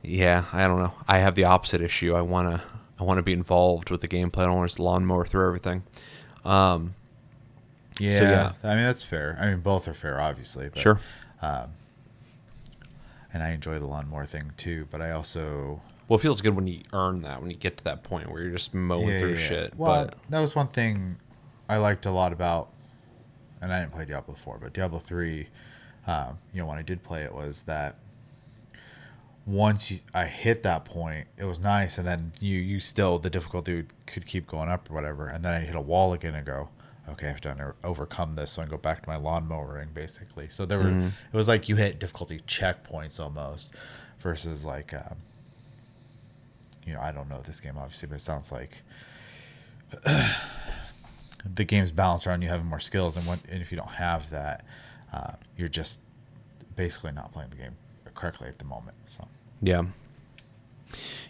yeah, I don't know, I have the opposite issue. I want to be involved with the gameplay. I don't want to just lawnmower through everything. Yeah, I mean, that's fair. I mean, both are fair, obviously. But, Sure. And I enjoy the lawnmower thing too, but I also Well, it feels good when you earn that, when you get to that point where you're just mowing through shit. Well, But that was one thing I liked a lot about, and I didn't play Diablo 4, but Diablo 3, when I did play it, was that I hit that point, it was nice, and then you still, the difficulty could keep going up or whatever, and then I hit a wall again and go, okay, I have to overcome this, so I can go back to my lawn mowing, basically. So there were, it was like you hit difficulty checkpoints almost, versus like, I don't know this game obviously, but it sounds like the game's balanced around you having more skills, and if you don't have that, you're just basically not playing the game correctly at the moment. So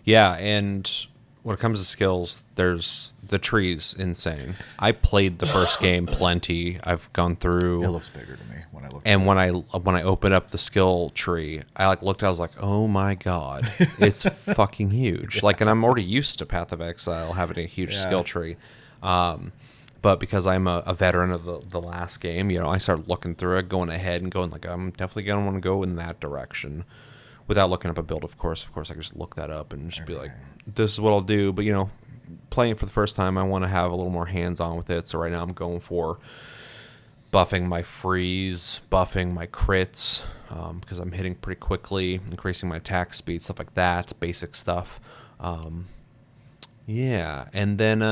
yeah, and when it comes to skills, there's the trees insane. I played the first game plenty. I've gone through. It looks bigger to me when I look. And when I opened up the skill tree, I looked. I was like, oh my god, it's fucking huge. Like, and I'm already used to Path of Exile having a huge skill tree. But because I'm a veteran of the last game, I started looking through it, going ahead and going like, I'm definitely going to want to go in that direction without looking up a build, of course. Of course, I could just look that up and just be like, this is what I'll do. But, playing it for the first time, I want to have a little more hands-on with it. So right now I'm going for buffing my freeze, buffing my crits, because I'm hitting pretty quickly, increasing my attack speed, stuff like that, basic stuff. Yeah, and then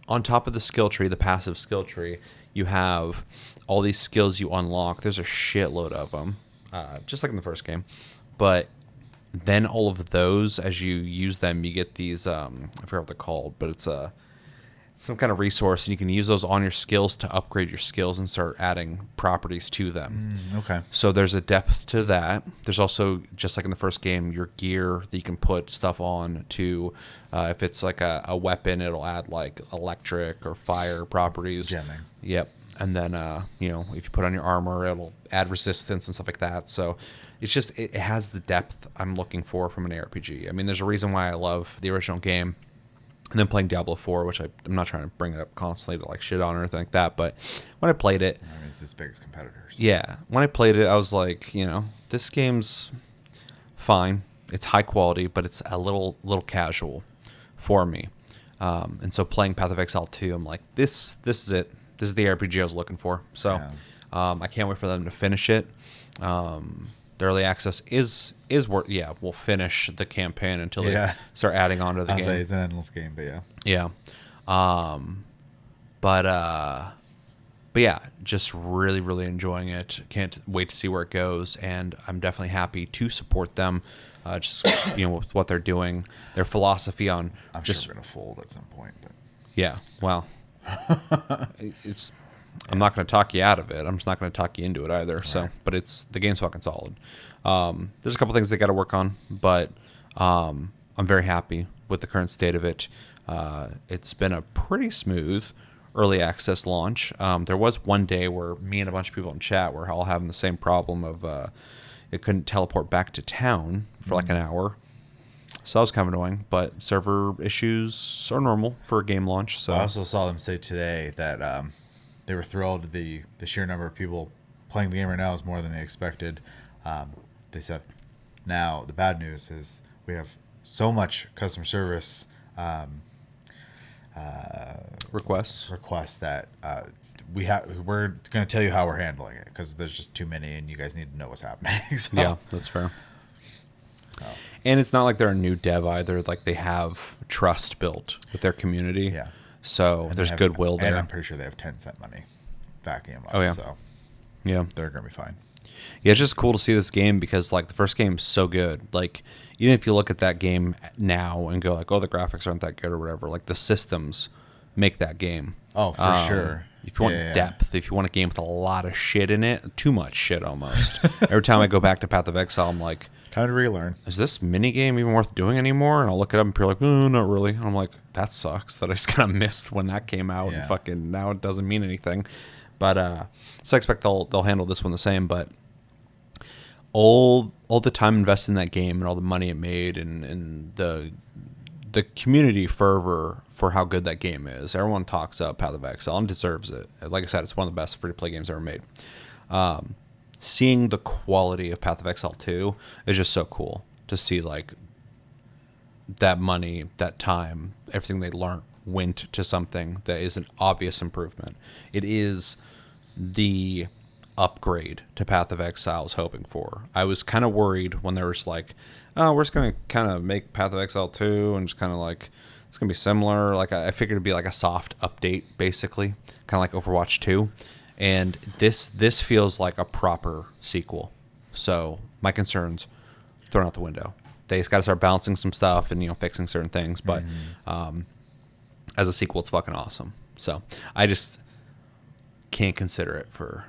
on top of the skill tree, the passive skill tree, you have all these skills you unlock. There's a shitload of them, just like in the first game. But then all of those, as you use them, you get these, I forget what they're called, but it's some kind of resource, and you can use those on your skills to upgrade your skills and start adding properties to them. Okay. So there's a depth to that. There's also, just like in the first game, your gear that you can put stuff on to, if it's like a weapon, it'll add like electric or fire properties. Gemming. Yep. And then, if you put on your armor, it'll add resistance and stuff like that. So it's just, it has the depth I'm looking for from an ARPG. I mean, there's a reason why I love the original game. And then playing Diablo 4, which I'm not trying to bring it up constantly to like shit on or anything like that. But when I played it, I mean, it's its biggest competitors. Yeah. When I played it, I was like, this game's fine. It's high quality, but it's a little casual for me. And so playing Path of Exile 2, I'm like, this is it. This is the RPG I was looking for. So I can't wait for them to finish it. The early access is worth. Yeah, we'll finish the campaign until they start adding on to the game. Say it's an endless game, but yeah. But yeah, just really, really enjoying it. Can't wait to see where it goes, and I'm definitely happy to support them. Just with what they're doing, their philosophy on. I'm sure we're gonna fold at some point, but yeah, well, it's. I'm not going to talk you out of it. I'm just not going to talk you into it either. Right. So, but the game's fucking solid. There's a couple things they got to work on, but I'm very happy with the current state of it. It's been a pretty smooth early access launch. There was one day where me and a bunch of people in chat were all having the same problem of it couldn't teleport back to town for like an hour. So that was kind of annoying, but server issues are normal for a game launch. So I also saw them say today that they were thrilled. The sheer number of people playing the game right now is more than they expected. They said, now the bad news is we have so much customer service requests that we're going to tell you how we're handling it, because there's just too many and you guys need to know what's happening. So, yeah, that's fair. So. And it's not like they're a new dev either. Like, they have trust built with their community. Yeah. So there's goodwill there. And I'm pretty sure they have 10-cent money backing them up. Oh, yeah. So yeah, they're going to be fine. Yeah, it's just cool to see this game because, like, the first game's so good. Like, even if you look at that game now and go, like, oh, the graphics aren't that good or whatever, like, the systems make that game. Oh, for sure. If you want depth, if you want a game with a lot of shit in it, too much shit almost. Every time I go back to Path of Exile, I'm like, time to relearn. Is this minigame even worth doing anymore? And I'll look it up and people are like, oh, not really. And I'm like, that sucks that I just kind of missed when that came out and fucking now it doesn't mean anything. But so I expect they'll handle this one the same. But all the time invested in that game and all the money it made and the community fervor for how good that game is. Everyone talks up Path of Exile and deserves it. Like I said, it's one of the best free-to-play games ever made. Seeing the quality of Path of Exile 2 is just so cool to see, like, that money, that time, everything they learned went to something that is an obvious improvement. It is the upgrade to Path of Exile I was hoping for. I was kind of worried when they were just like, oh, we're just going to kind of make Path of Exile 2 and just kind of like, it's going to be similar. Like I figured it'd be like a soft update, basically, kind of like Overwatch 2. And this feels like a proper sequel. So my concerns thrown out the window. They just got to start balancing some stuff and, fixing certain things. But as a sequel, it's fucking awesome. So I just can't consider it for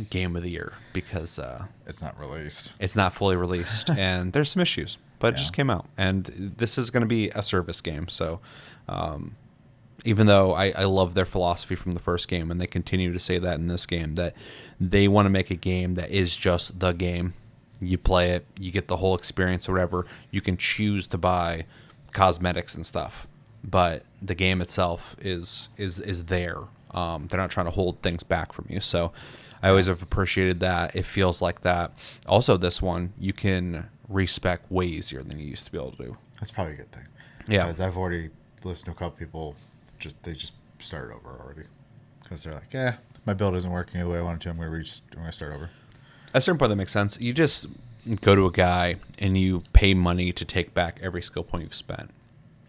Game of the Year because it's not released. It's not fully released, and there's some issues. But it just came out, and this is going to be a service game. So even though I love their philosophy from the first game, and they continue to say that in this game, that they want to make a game that is just the game. You play it, you get the whole experience or whatever. You can choose to buy cosmetics and stuff, but the game itself is there. They're not trying to hold things back from you. So I always have appreciated that. It feels like that. Also, this one, you can respec way easier than you used to be able to do. That's probably a good thing. Yeah. Because I've already listened to a couple people, they just started over already. Because they're like, yeah, my build isn't working the way I wanted to. I'm going to start over. At a certain point, that makes sense. You just go to a guy and you pay money to take back every skill point you've spent.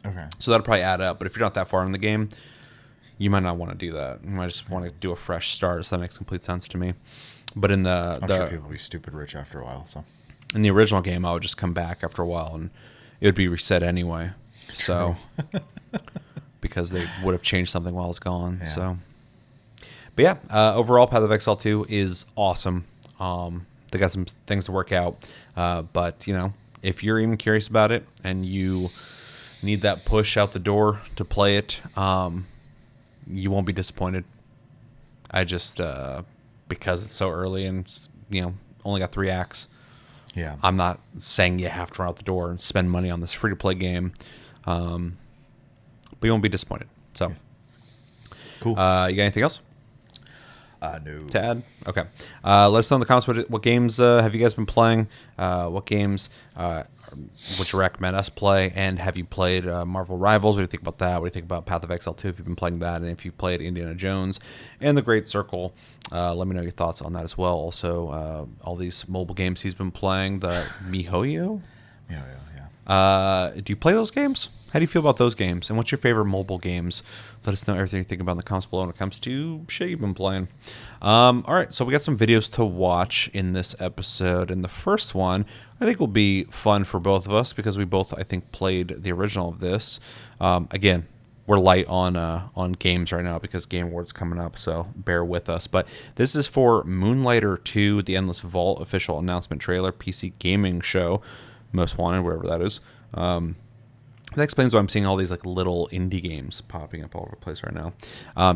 Okay. So that'll probably add up. But if you're not that far in the game, you might not want to do that. You might just want to do a fresh start. So that makes complete sense to me. But in I'm sure people will be stupid rich after a while. So in the original game, I would just come back after a while and it would be reset anyway. So because they would have changed something while I was gone. Yeah. So, but yeah, overall, Path of Exile 2 is awesome. They got some things to work out. But if you're even curious about it and you need that push out the door to play it, you won't be disappointed. I just because it's so early and only got 3 acts. Yeah, I'm not saying you have to run out the door and spend money on this free to play game, but you won't be disappointed. So, cool. You got anything else? No. To add? Okay. Let us know in the comments what games have you guys been playing? What games would you recommend us play? And have you played Marvel Rivals? What do you think about that? What do you think about Path of Exile 2 if you've been playing that? And if you played Indiana Jones and The Great Circle, let me know your thoughts on that as well. Also, all these mobile games he's been playing, the MiHoYo? Yeah. Do you play those games? How do you feel about those games? And what's your favorite mobile games? Let us know everything you think about in the comments below when it comes to shit you've been playing. All right, so we got some videos to watch in this episode. And the first one, I think will be fun for both of us because we both, I think, played the original of this. Again, we're light on games right now because Game Awards coming up, so bear with us. But this is for Moonlighter 2, the Endless Vault official announcement trailer, PC gaming show, Most Wanted, wherever that is. That explains why I'm seeing all these like little indie games popping up all over the place right now.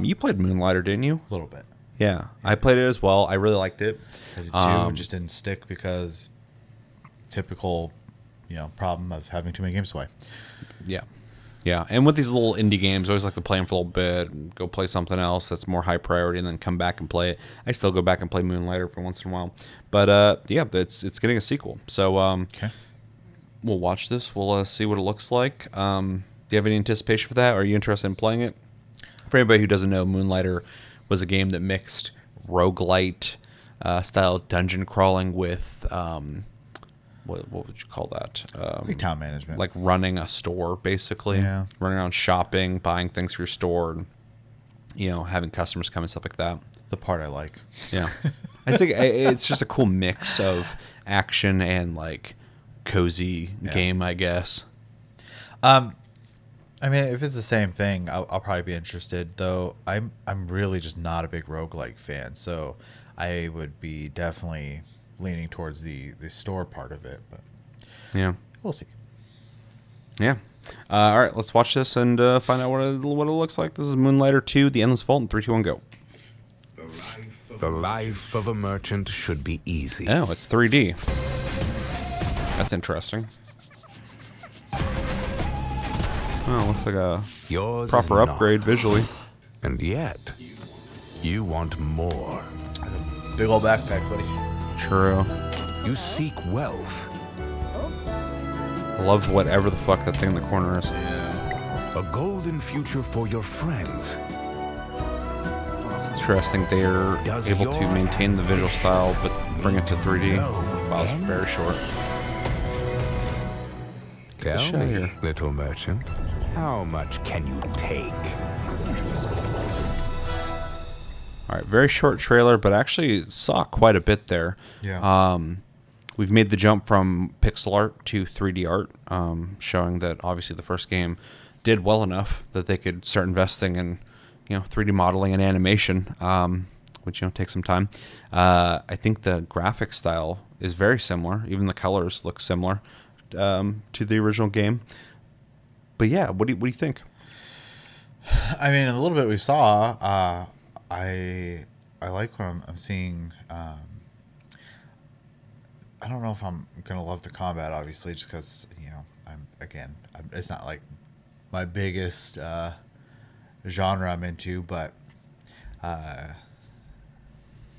You played Moonlighter, didn't you? A little bit. Yeah, I played it as well. I really liked it. I did too. It just didn't stick because typical, problem of having too many games to play. Yeah. Yeah, and with these little indie games, I always like to play them for a little bit, and go play something else that's more high priority, and then come back and play it. I still go back and play Moonlighter for once in a while. But yeah, it's getting a sequel. So Okay. We'll watch this. We'll see what it looks like. Do you have any anticipation for that? Are you interested in playing it? For anybody who doesn't know, Moonlighter was a game that mixed roguelite style dungeon crawling with what would you call that? Like town management. Like running a store, basically. Yeah. Running around shopping, buying things for your store, and having customers come and stuff like that. The part I like. Yeah. I think it's just a cool mix of action and like cozy game, I guess. I mean, if it's the same thing, I'll probably be interested. Though I'm really just not a big roguelike fan, so I would be definitely leaning towards the store part of it. But yeah, we'll see. Yeah. All right, let's watch this and find out what it looks like. This is Moonlighter 2, The Endless Vault, in 3, 2, 1, go. The life of a merchant should be easy. Oh, it's 3D. That's interesting. Oh, looks like a Yours proper is not. upgrade visually. And yet, you want more. That's a big old backpack, buddy. True. You seek wealth, I love whatever the fuck that thing in the corner is. Yeah. a golden future for your friends, It's interesting. They're able to maintain the visual style, but bring it to 3D. Wow, it's very short. Tell show me, here. little merchant, how much can you take? All right, very short trailer, but actually saw quite a bit there. Yeah. We've made the jump from pixel art to 3D art, showing that obviously the first game did well enough that they could start investing in, 3D modeling and animation, which takes some time. I think the graphic style is very similar. Even the colors look similar to the original game. But yeah, what do you think? I mean, a little bit we saw. I like what I'm seeing. I don't know if I'm gonna love the combat, obviously, just because it's not like my biggest genre I'm into, but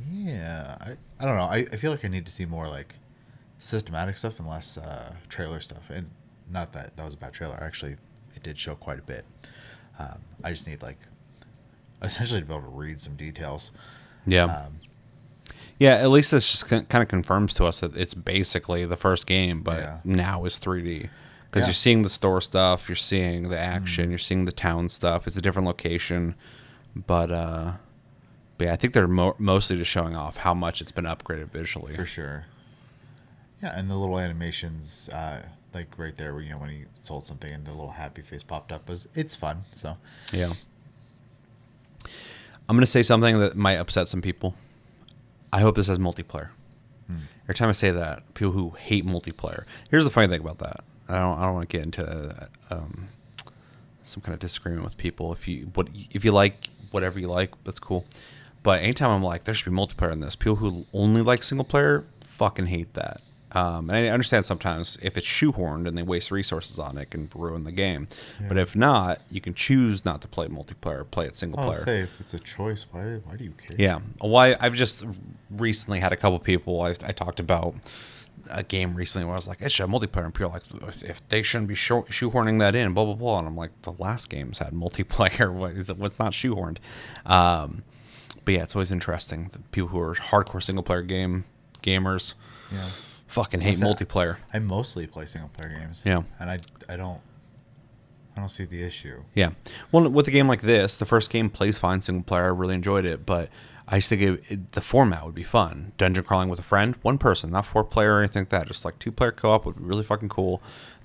yeah, I don't know. I feel like I need to see more like systematic stuff and less trailer stuff. And not that was a bad trailer. Actually, it did show quite a bit. I just need essentially to be able to read some details. Yeah. Yeah, at least this just kind of confirms to us that it's basically the first game, but now is 3D. Because you're seeing the store stuff, you're seeing the action, you're seeing the town stuff. It's a different location. But yeah, I think they're mostly just showing off how much it's been upgraded visually. For sure. Yeah, and the little animations, like right there where, when he sold something and the little happy face popped up, it's fun. So yeah. I'm going to say something that might upset some people. I hope this has multiplayer. Every time I say that, people who hate multiplayer. Here's the funny thing about that. I don't want to get into some kind of disagreement with people. If you like whatever you like, that's cool. But anytime I'm like, there should be multiplayer in this, people who only like single player fucking hate that. And I understand sometimes if it's shoehorned and they waste resources on it, it can ruin the game. Yeah. But if not, you can choose not to play multiplayer, play it single player. I'll say if it's a choice, why do you care? Yeah. Well, I've just recently had a couple people, I talked about a game recently where I was like, it should have multiplayer. And people are like, if they shouldn't be shoehorning that in, blah, blah, blah. And I'm like, the last games had multiplayer. What's not shoehorned? But yeah, it's always interesting. The people who are hardcore single player gamers. Yeah. Fucking hate multiplayer. I mostly play single player games. Yeah. And I don't see the issue. Yeah. Well, with a game like this, the first game plays fine single player. I really enjoyed it, but I just think the format would be fun. Dungeon crawling with a friend, one person, not 4-player or anything like that. Just like 2-player co-op would be really fucking cool.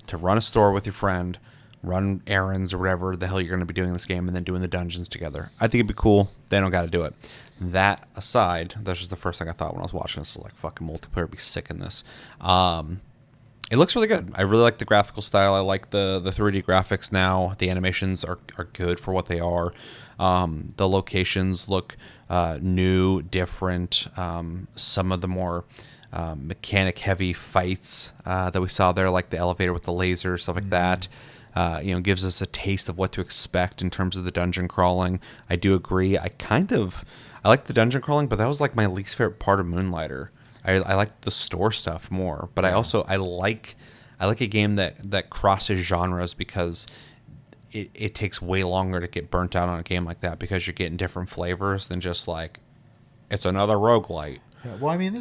To run a store with your friend, run errands or whatever the hell you're going to be doing in this game, and then doing the dungeons together. I think it'd be cool. They don't got to do it. That aside, that's just the first thing I thought when I was watching this. Like, fucking multiplayer would be sick in this. It looks really good. I really like the graphical style. I like the 3D graphics now. The animations are good for what they are. The locations look new, different. Some of the more mechanic-heavy fights that we saw there, like the elevator with the laser, stuff like that. Gives us a taste of what to expect in terms of the dungeon crawling. I do agree. I like the dungeon crawling, but that was like my least favorite part of Moonlighter. I like the store stuff more, but I like a game that crosses genres because it takes way longer to get burnt out on a game like that because you're getting different flavors than just like it's another roguelite. Yeah, well, I mean,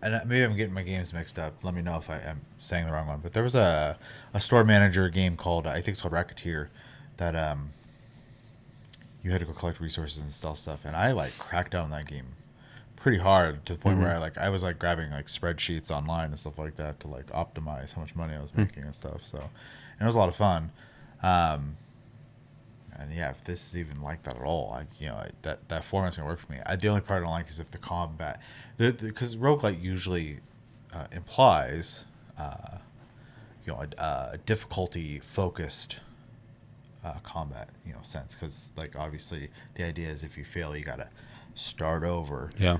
and maybe I'm getting my games mixed up. Let me know if I'm saying the wrong one. But there was a store manager game called, I think it's called Racketeer, that you had to go collect resources and steal stuff. And I cracked down on that game pretty hard to the point where I was grabbing spreadsheets online and stuff like that to optimize how much money I was making and stuff. So, and it was a lot of fun. And yeah, if this is even like that at all, that format's gonna work for me. The only part I don't like is if the combat, because roguelite usually implies a difficulty focused combat sense, because obviously the idea is if you fail you gotta start over. Yeah.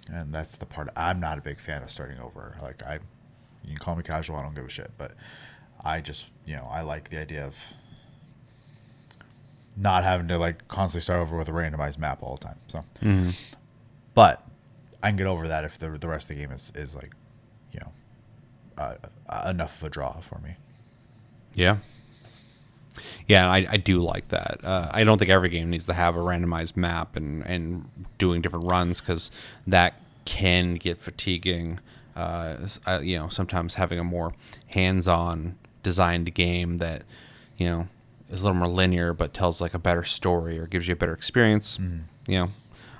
And that's the part I'm not a big fan of, starting over. You can call me casual, I don't give a shit, but I just I like the idea of not having to constantly start over with a randomized map all the time. So, but I can get over that if the rest of the game is enough of a draw for me. Yeah. Yeah, I do like that. I don't think every game needs to have a randomized map and doing different runs, because that can get fatiguing. Sometimes having a more hands-on designed game that, is a little more linear but tells like a better story or gives you a better experience.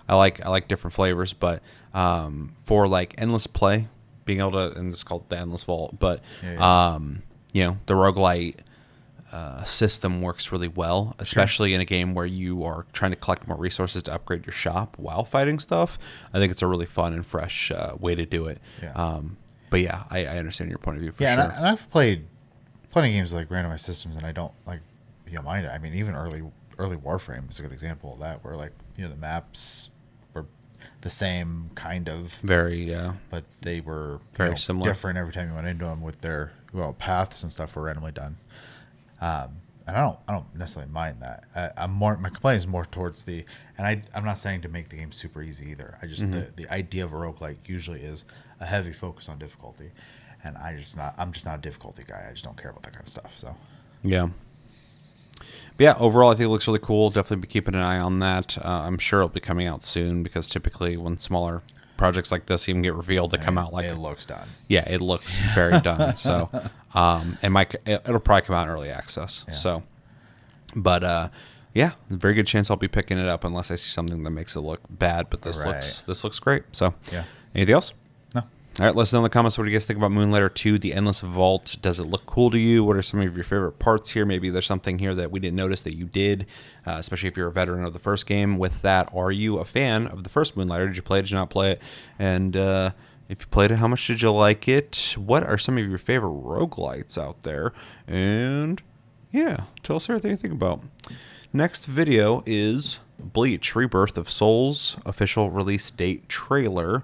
I like different flavors, but for like endless play, being able to, and it's called the Endless Vault, but the roguelite system works really well, especially in a game where you are trying to collect more resources to upgrade your shop while fighting stuff. I think it's a really fun and fresh way to do it. But yeah, I understand your point of view for sure. And I've played plenty of games like randomized systems, and I don't mind it. I mean, even early Warframe is a good example of that, where like the maps were the same kind of, very but they were very similar, different every time you went into them with their paths and stuff were randomly done. And I don't necessarily mind that. My complaint is more towards I'm not saying to make the game super easy either. I just the idea of a roguelike usually is a heavy focus on difficulty, and I'm just not a difficulty guy. I just don't care about that kind of stuff. So yeah. But yeah, overall, I think it looks really cool. Definitely be keeping an eye on that. I'm sure it'll be coming out soon, because typically when smaller projects like this even get revealed, they come out like... It looks done. Yeah, it looks very done. So, it'll probably come out in early access. Yeah. So, but yeah, very good chance I'll be picking it up unless I see something that makes it look bad. But this looks great. So, yeah. Anything else? No. All right, let us know in the comments, what do you guys think about Moonlighter 2, The Endless Vault? Does it look cool to you? What are some of your favorite parts here? Maybe there's something here that we didn't notice that you did, especially if you're a veteran of the first game. With that, are you a fan of the first Moonlighter? Did you play it? Did you not play it? And if you played it, how much did you like it? What are some of your favorite roguelites out there? And yeah, tell us everything you think about. Next video is Bleach, Rebirth of Souls, official release date trailer.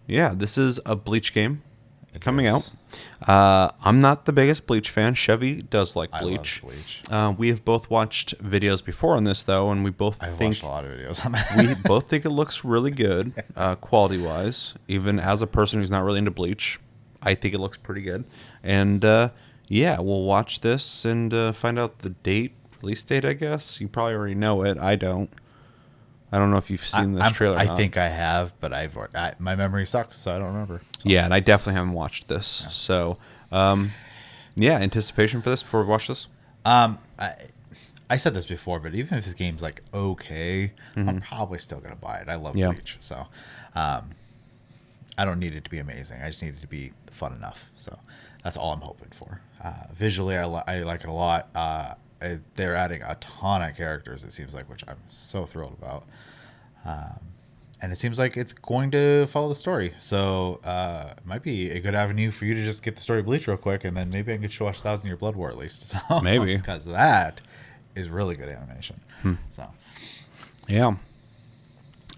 Yeah, this is a Bleach game coming out. I'm not the biggest Bleach fan. Chevy does like Bleach. I love Bleach. We have both watched videos before on this, though, and we both I've think... watched a lot of videos on that. We both think it looks really good, quality-wise. Even as a person who's not really into Bleach, I think it looks pretty good. And, yeah, we'll watch this and find out the release date, I guess. You probably already know it. I don't know if you've seen this trailer or not. I think I have, but my memory sucks, so I don't remember. So. Yeah, and I definitely haven't watched this. Yeah. So, yeah, anticipation for this before we watch this? I said this before, but even if this game's like okay, I'm probably still going to buy it. I love Bleach, so I don't need it to be amazing. I just need it to be fun enough. So that's all I'm hoping for. Visually, I like it a lot. They're adding a ton of characters, it seems like, which I'm so thrilled about. And it seems like it's going to follow the story. So it might be a good avenue for you to just get the story of Bleach real quick, and then maybe I can get you to watch 1,000 Year Blood War at least. So, maybe. Because that is really good animation. So, yeah.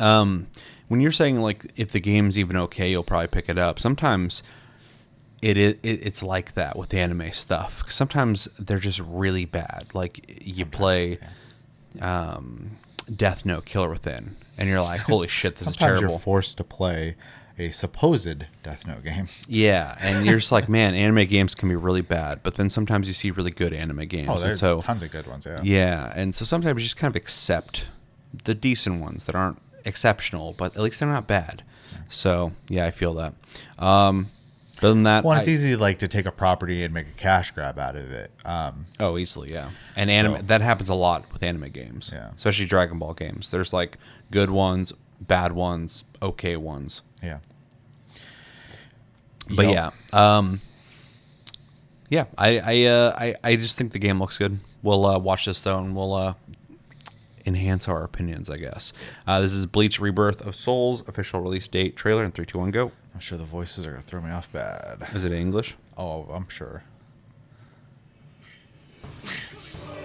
When you're saying, like, if the game's even okay, you'll probably pick it up. Sometimes... It's like that with anime stuff. Sometimes they're just really bad. Like you play Death Note, Killer Within, and you're like, "Holy shit, this is terrible." Sometimes you're forced to play a supposed Death Note game. Yeah, and you're just like, "Man, anime games can be really bad." But then sometimes you see really good anime games. Oh, there's tons of good ones. Yeah. Yeah, and so sometimes you just kind of accept the decent ones that aren't exceptional, but at least they're not bad. Yeah. So yeah, I feel that. Other than that, it's easy to take a property and make a cash grab out of it. Easily, yeah. And anime that happens a lot with anime games, especially Dragon Ball games. There's like good ones, bad ones, okay ones. Yeah. But I just think the game looks good. We'll watch this though, and we'll enhance our opinions, I guess. This is Bleach Rebirth of Souls, official release date, trailer, in 3, 2, 1, go. I'm sure the voices are going to throw me off bad. Is it English? Oh, I'm sure.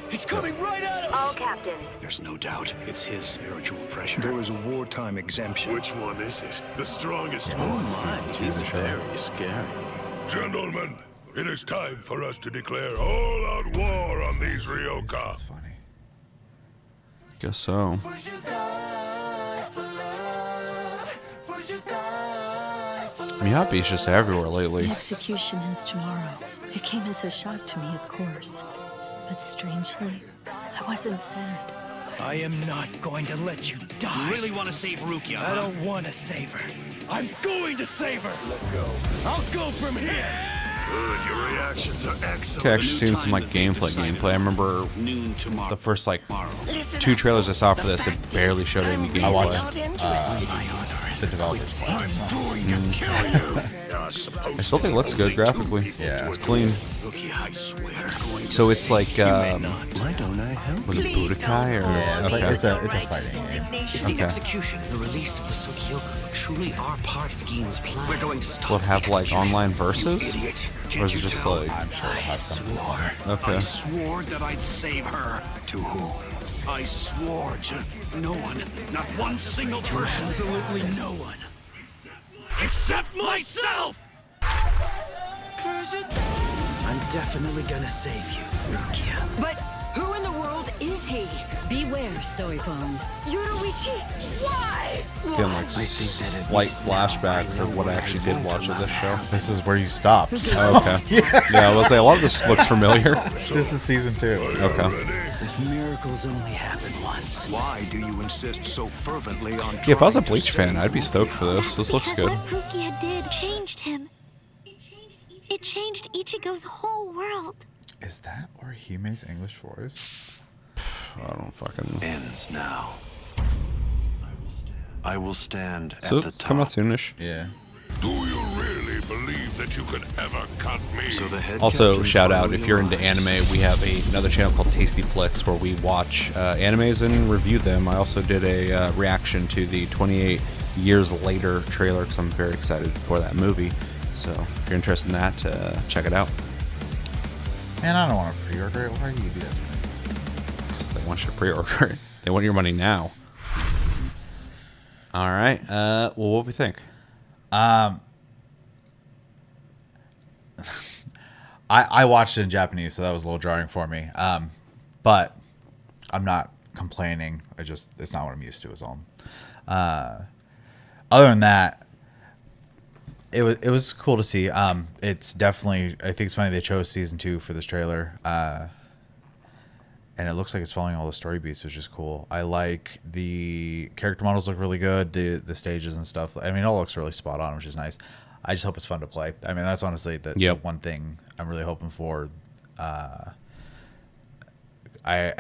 He's coming right at us! All captains. There's no doubt it's his spiritual pressure. There is a wartime exemption. Which one is it? The strongest Yeah, one? this is very scary. Gentlemen, it is time for us to declare all-out war on these Ryoka. That's funny. Guess so. Miyabi's just everywhere lately. The execution is tomorrow. It came as a shock to me, of course. But strangely, I wasn't sad. I am not going to let you die. You really want to save Rukia? I don't want to save her. I'm going to save her. Let's go. I'll go from here. Good, your reactions are excellent. Okay, actually seen some like gameplay. I remember Noon tomorrow. the first like 2 trailers I saw for this. It barely showed any gameplay. I watched the developers. I'm going to kill you. I still think it looks good graphically. Yeah. It's clean. Rukia, I swear. So it's like, Why don't I help? was it Budokai or? Yeah, it's, Okay. like, it's a fighting game. If the Okay. execution and the release of the Sokyoku truly are part of Gein's plan, we're going to stop Will it have the like execution. online verses? Or is it just like? I'm sure it'll have some. Okay. I swore that I'd save her. To who? I swore to no one, not one single person. Absolutely no one. Except myself! I'm definitely gonna save you, Rukia. But who in the world is he? Beware, Soifon. Yoruichi, why? Getting like slight flashbacks of what I actually did watch of this show. This is where you stop. So Okay. Yeah, I was like, a lot of this looks familiar. this is season 2. Okay. If miracles only happen once. Why do you insist so fervently on Yeah, if I was a trying to Bleach fan, save I'd be stoked for this. This looks Because good. what Rukia did changed him. It changed Ichigo's whole world. Is that Orihime's English voice? I don't fucking. Ends now. I will stand at So the it's coming out top. soonish. Yeah. Do you really believe that you could ever cut me? So the head Also, captain shout out finally if you're into arrives. anime, we have another channel called Tasty Flicks where we watch animes and review them. I also did a reaction to the 28 Years Later trailer because I'm very excited for that movie. So if you're interested in that, check it out. Man, I don't want to pre-order it. Why do you do that to me? Because they want you to pre-order it. They want your money now. All right. Well, what do we think? I watched it in Japanese, so that was a little jarring for me. But I'm not complaining. It's not what I'm used to is all. Other than that, it was cool to see. It's definitely, I think it's funny they chose season 2 for this trailer. And it looks like it's following all the story beats, which is cool. I like the character models look really good. The stages and stuff. I mean, it all looks really spot on, which is nice. I just hope it's fun to play. I mean, that's honestly the one thing I'm really hoping for. I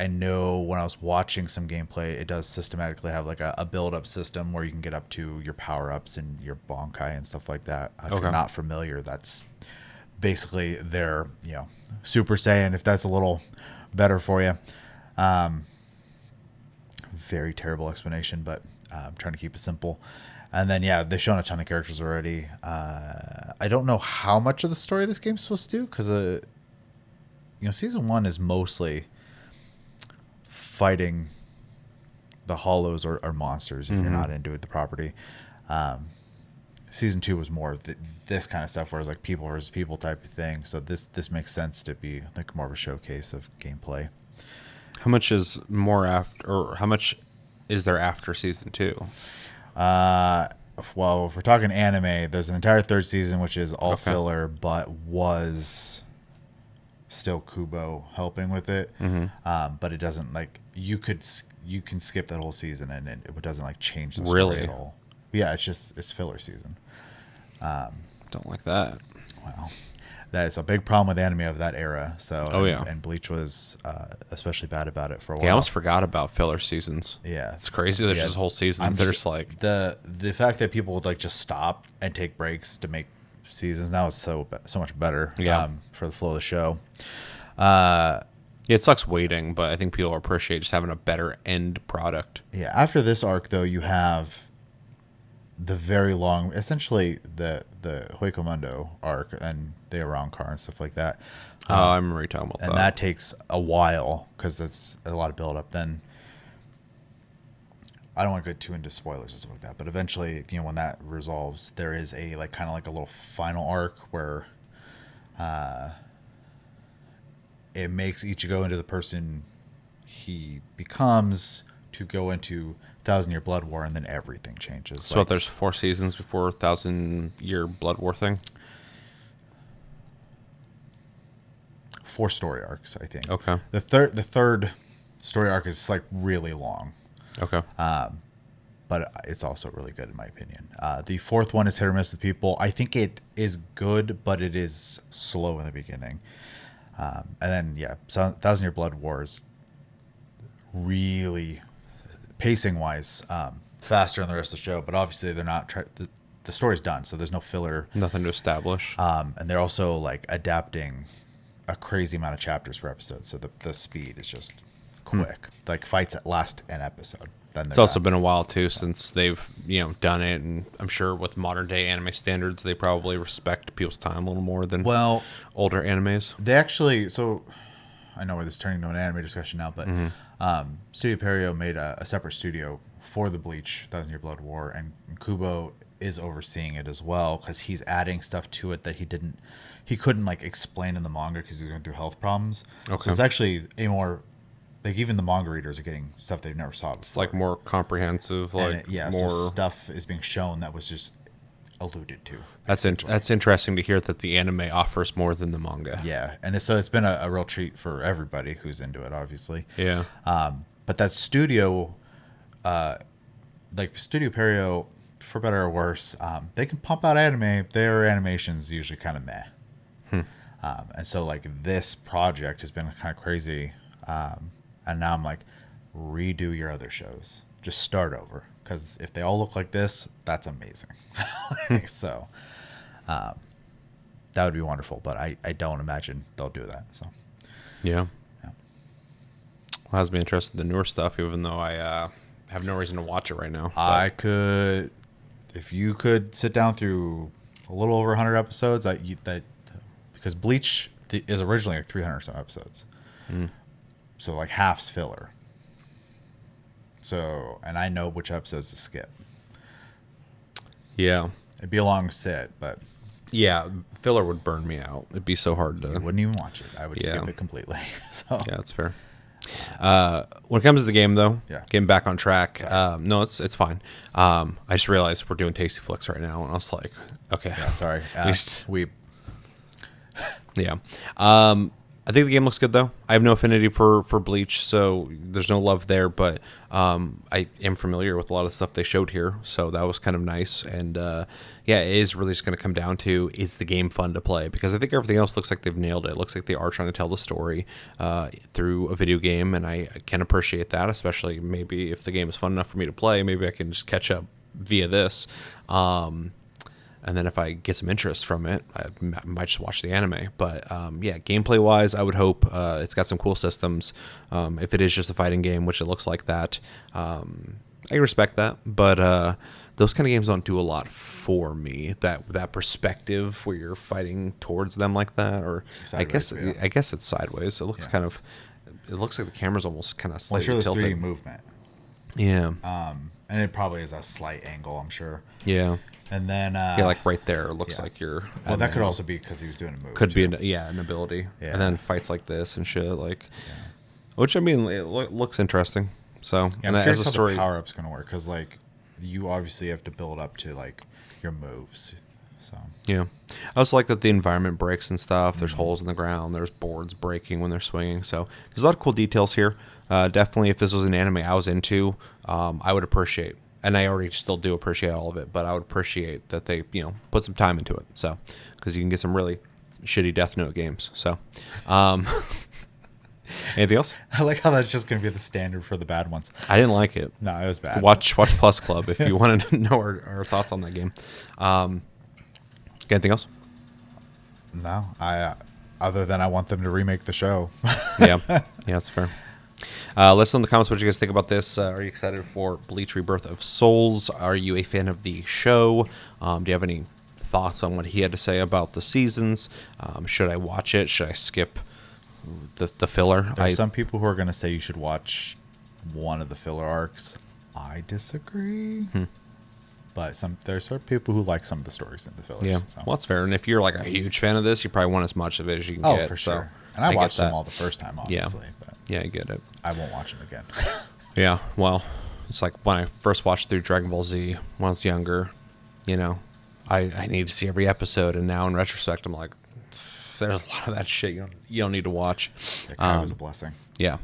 know when I was watching some gameplay, it does systematically have like a build-up system where you can get up to your power-ups and your Bonkai and stuff like that. If you're not familiar, that's basically their, Super Saiyan, if that's a little better for you. Very terrible explanation, but I'm trying to keep it simple. And then, they've shown a ton of characters already. I don't know how much of the story this game's supposed to do, because, Season 1 is mostly fighting the hollows or monsters, if you're not into it, the property. Season 2 was more this kind of stuff, where it's like people versus people type of thing. So this makes sense to be, I think, more of a showcase of gameplay. How much is more after, or how much is there after season 2? Well, if we're talking anime, there's an entire 3rd season, which is all filler, but was still Kubo helping with it. But it doesn't, like, you can skip that whole season and it doesn't like change the story at all. Yeah, it's filler season. Don't like that. Well, that is a big problem with anime of that era. So, and Bleach was especially bad about it for a while. Yeah, I almost forgot about filler seasons. Yeah, it's crazy. There's just whole seasons. There's like the fact that people would like just stop and take breaks to make seasons now is so much better. For the flow of the show. Yeah, it sucks waiting, but I think people appreciate just having a better end product. Yeah, after this arc though, you have the very long, essentially the Huecomundo arc and the Arrancar and stuff like that. I remember you talking about that. And that takes a while because it's a lot of build up. Then I don't want to go too into spoilers and stuff like that, but eventually, when that resolves, there is a kind of like a little final arc where it makes Ichigo into the person he becomes to go into 1,000-Year Blood War, and then everything changes. So there's 4 seasons before 1,000-Year Blood War thing? 4 story arcs, I think. Okay. The third story arc is like really long. Okay. But it's also really good in my opinion. The 4th one is hit or miss with people. I think it is good, but it is slow in the beginning. And then, yeah, 1,000 Year Blood Wars, really pacing-wise, faster than the rest of the show. But obviously, they're not the story's done, so there's no filler. Nothing to establish. And they're also like adapting a crazy amount of chapters per episode, so the speed is just quick. Like fights that last an episode. It's also been a while too since they've done it, and I'm sure with modern day anime standards, they probably respect people's time a little more than older animes. They actually, so I know this is turning into an anime discussion now, but Studio Perio made a separate studio for the Bleach 1,000 Year Blood War, and Kubo is overseeing it as well because he's adding stuff to it that he couldn't like explain in the manga because he's going through health problems. Okay. So it's actually a more like even the manga readers are getting stuff they've never saw before. It's like more comprehensive, like more so stuff is being shown that was just alluded to. That's interesting to hear that the anime offers more than the manga. Yeah, and so it's been a real treat for everybody who's into it, obviously. Yeah. But that studio, like Studio Perio, for better or worse, they can pump out anime. Their animation's usually kind of meh. And so like this project has been kind of crazy. And now I'm like, redo your other shows. Just start over. Because if they all look like this, that's amazing. So that would be wonderful. But I don't imagine they'll do that. So yeah. Well, has me interested in the newer stuff, even though I have no reason to watch it right now. I could, if you could sit down through a little over 100 episodes, because Bleach is originally like 300 some episodes. So like half's filler. So, and I know which episodes to skip. Yeah. It'd be a long sit, but yeah, filler would burn me out. It'd be so hard to. You wouldn't even watch it. I would skip it completely. So yeah, that's fair. When it comes to the game, though, yeah. Getting back on track. No, it's fine. I just realized we're doing Tasty Flicks right now, and I was like, okay, yeah, sorry, yeah. I think the game looks good, though. I have no affinity for Bleach, so there's no love there, but I am familiar with a lot of stuff they showed here, so that was kind of nice. And yeah, it is really just going to come down to, is the game fun to play? Because I think everything else looks like they've nailed it. It looks like they are trying to tell the story through a video game, and I can appreciate that, especially maybe if the game is fun enough for me to play, maybe I can just catch up via this. And then if I get some interest from it, I might just watch the anime. But yeah, gameplay-wise, I would hope it's got some cool systems. If it is just a fighting game, which it looks like that, I can respect that. But those kind of games don't do a lot for me. That perspective where you're fighting towards them like that, or sideways, I guess it's sideways. It looks kind of. It looks like the camera's almost kind of slightly tilted. tilted. 3D movement. Yeah. And it probably is a slight angle, I'm sure. Yeah. And then yeah, like right there, it looks like you're. Well, that could also be because he was doing a move. Could be an ability. Yeah. And then fights like this and shit, like, which I mean, it looks interesting. So yeah, and I'm curious as a how story, the power up's gonna work because like you obviously have to build up to like your moves. So yeah, I also like that the environment breaks and stuff. There's holes in the ground. There's boards breaking when they're swinging. So there's a lot of cool details here. Definitely, if this was an anime I was into, I would appreciate. And I already still do appreciate all of it, but I would appreciate that they, put some time into it. So, because you can get some really shitty Death Note games. So, anything else? I like how that's just going to be the standard for the bad ones. I didn't like it. No, it was bad. Watch Plus Club if you wanted to know our thoughts on that game. Anything else? No, other than I want them to remake the show. Yeah, that's fair. Let us know in the comments what you guys think about this. Are you excited for Bleach Rebirth of Souls? Are you a fan of the show? Do you have any thoughts on what he had to say about the seasons? Should I watch it? Should I skip the filler? There's some people who are going to say you should watch one of the filler arcs. I disagree. But there's some people who like some of the stories in the fillers. Yeah, so. Well, that's fair. And if you're like a huge fan of this, you probably want as much of it as you can get. Oh, for sure. And I watched them all the first time, obviously. Yeah. But yeah, I get it. I won't watch them again. Yeah, well, it's like when I first watched through Dragon Ball Z when I was younger, I need to see every episode. And now in retrospect, I'm like, there's a lot of that shit you don't need to watch. That guy was a blessing. Yeah.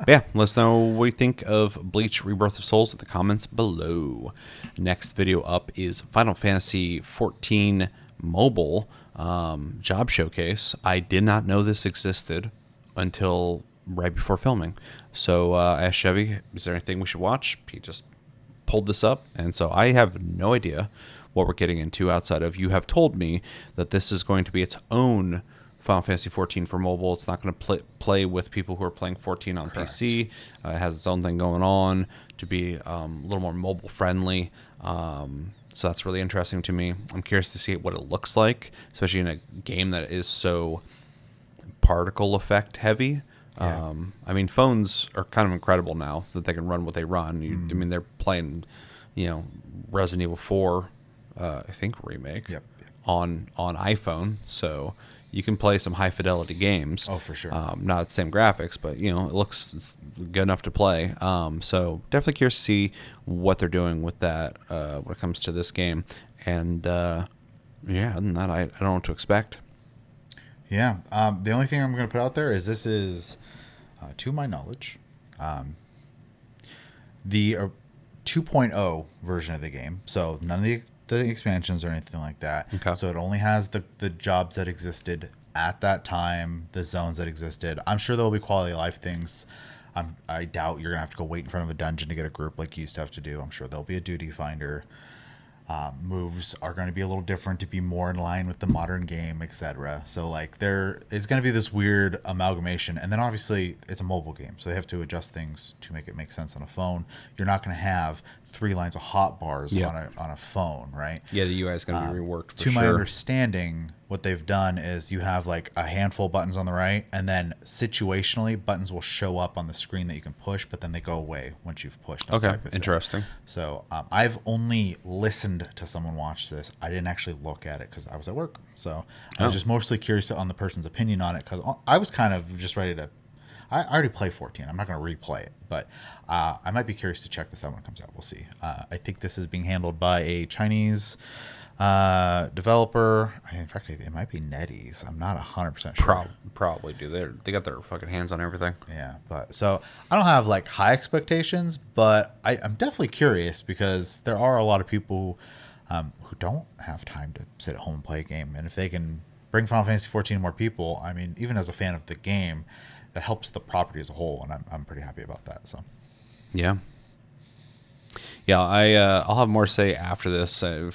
Yeah, let us know what you think of Bleach Rebirth of Souls in the comments below. Next video up is Final Fantasy XIV Mobile job showcase. I did not know this existed until right before filming. So I asked Chevy, is there anything we should watch? He just pulled this up, and so I have no idea what we're getting into outside of you have told me that this is going to be its own Final Fantasy XIV for mobile. It's not going to play with people who are playing 14 on Correct. PC. It has its own thing going on to be a little more mobile friendly. So that's really interesting to me. I'm curious to see what it looks like, especially in a game that is so particle effect heavy. Yeah. I mean, phones are kind of incredible now that they can run what they run. I mean, they're playing, Resident Evil 4, I think remake, Yep. on iPhone, so you can play some high fidelity games. Oh, for sure. Not the same graphics, but it looks good enough to play. So definitely curious to see what they're doing with that when it comes to this game. And yeah, other than that, I don't know what to expect. Yeah. The only thing I'm going to put out there is this is, to my knowledge, the 2.0 version of the game. So none of the expansions or anything like that. Okay. So it only has the jobs that existed at that time, the zones that existed. I'm sure there'll be quality of life things. I doubt you're going to have to go wait in front of a dungeon to get a group like you used to have to do. I'm sure there'll be a duty finder. Moves are going to be a little different to be more in line with the modern game, etc. So like it's going to be this weird amalgamation, and then obviously it's a mobile game, so they have to adjust things to make it make sense on a phone. You're not going to have 3 lines of hotbars on a phone, right? Yeah, the UI is going to be reworked for To sure. my understanding, what they've done is you have like a handful of buttons on the right, and then situationally buttons will show up on the screen that you can push, but then they go away once you've pushed them. Okay, type of thing. interesting. So I've only listened to someone watch this. I didn't actually look at it because I was at work. So I was just mostly curious on the person's opinion on it, because I was kind of just ready to. I already play 14. I'm not going to replay it, but I might be curious to check this out when it comes out. We'll see. I think this is being handled by a Chinese developer. In fact, it might be NetEase. I'm not 100% sure. Probably do. They got their fucking hands on everything. Yeah, but so I don't have like high expectations, but I'm definitely curious, because there are a lot of people who don't have time to sit at home and play a game, and if they can bring Final Fantasy 14 more people, I mean, even as a fan of the game, that helps the property as a whole, and I'm pretty happy about that. So Yeah. Yeah, I'll have more to say after this. In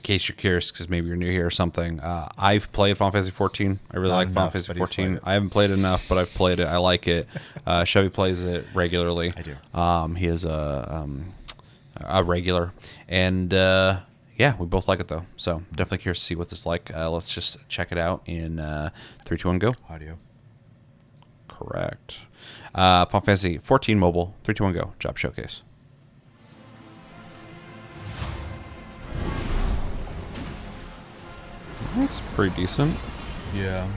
case you're curious, because maybe you're new here or something, I've played Final Fantasy 14. I really like Final Fantasy 14. I haven't played enough, but I've played it. I like it. Chevy plays it regularly. I do. He is a regular, and yeah, we both like it though. So definitely curious to see what this is like. Let's just check it out in 3, 2, 1, go. Audio. Correct. Final Fantasy 14 Mobile, 3, 2, 1, go. Job showcase. That's pretty decent. Yeah.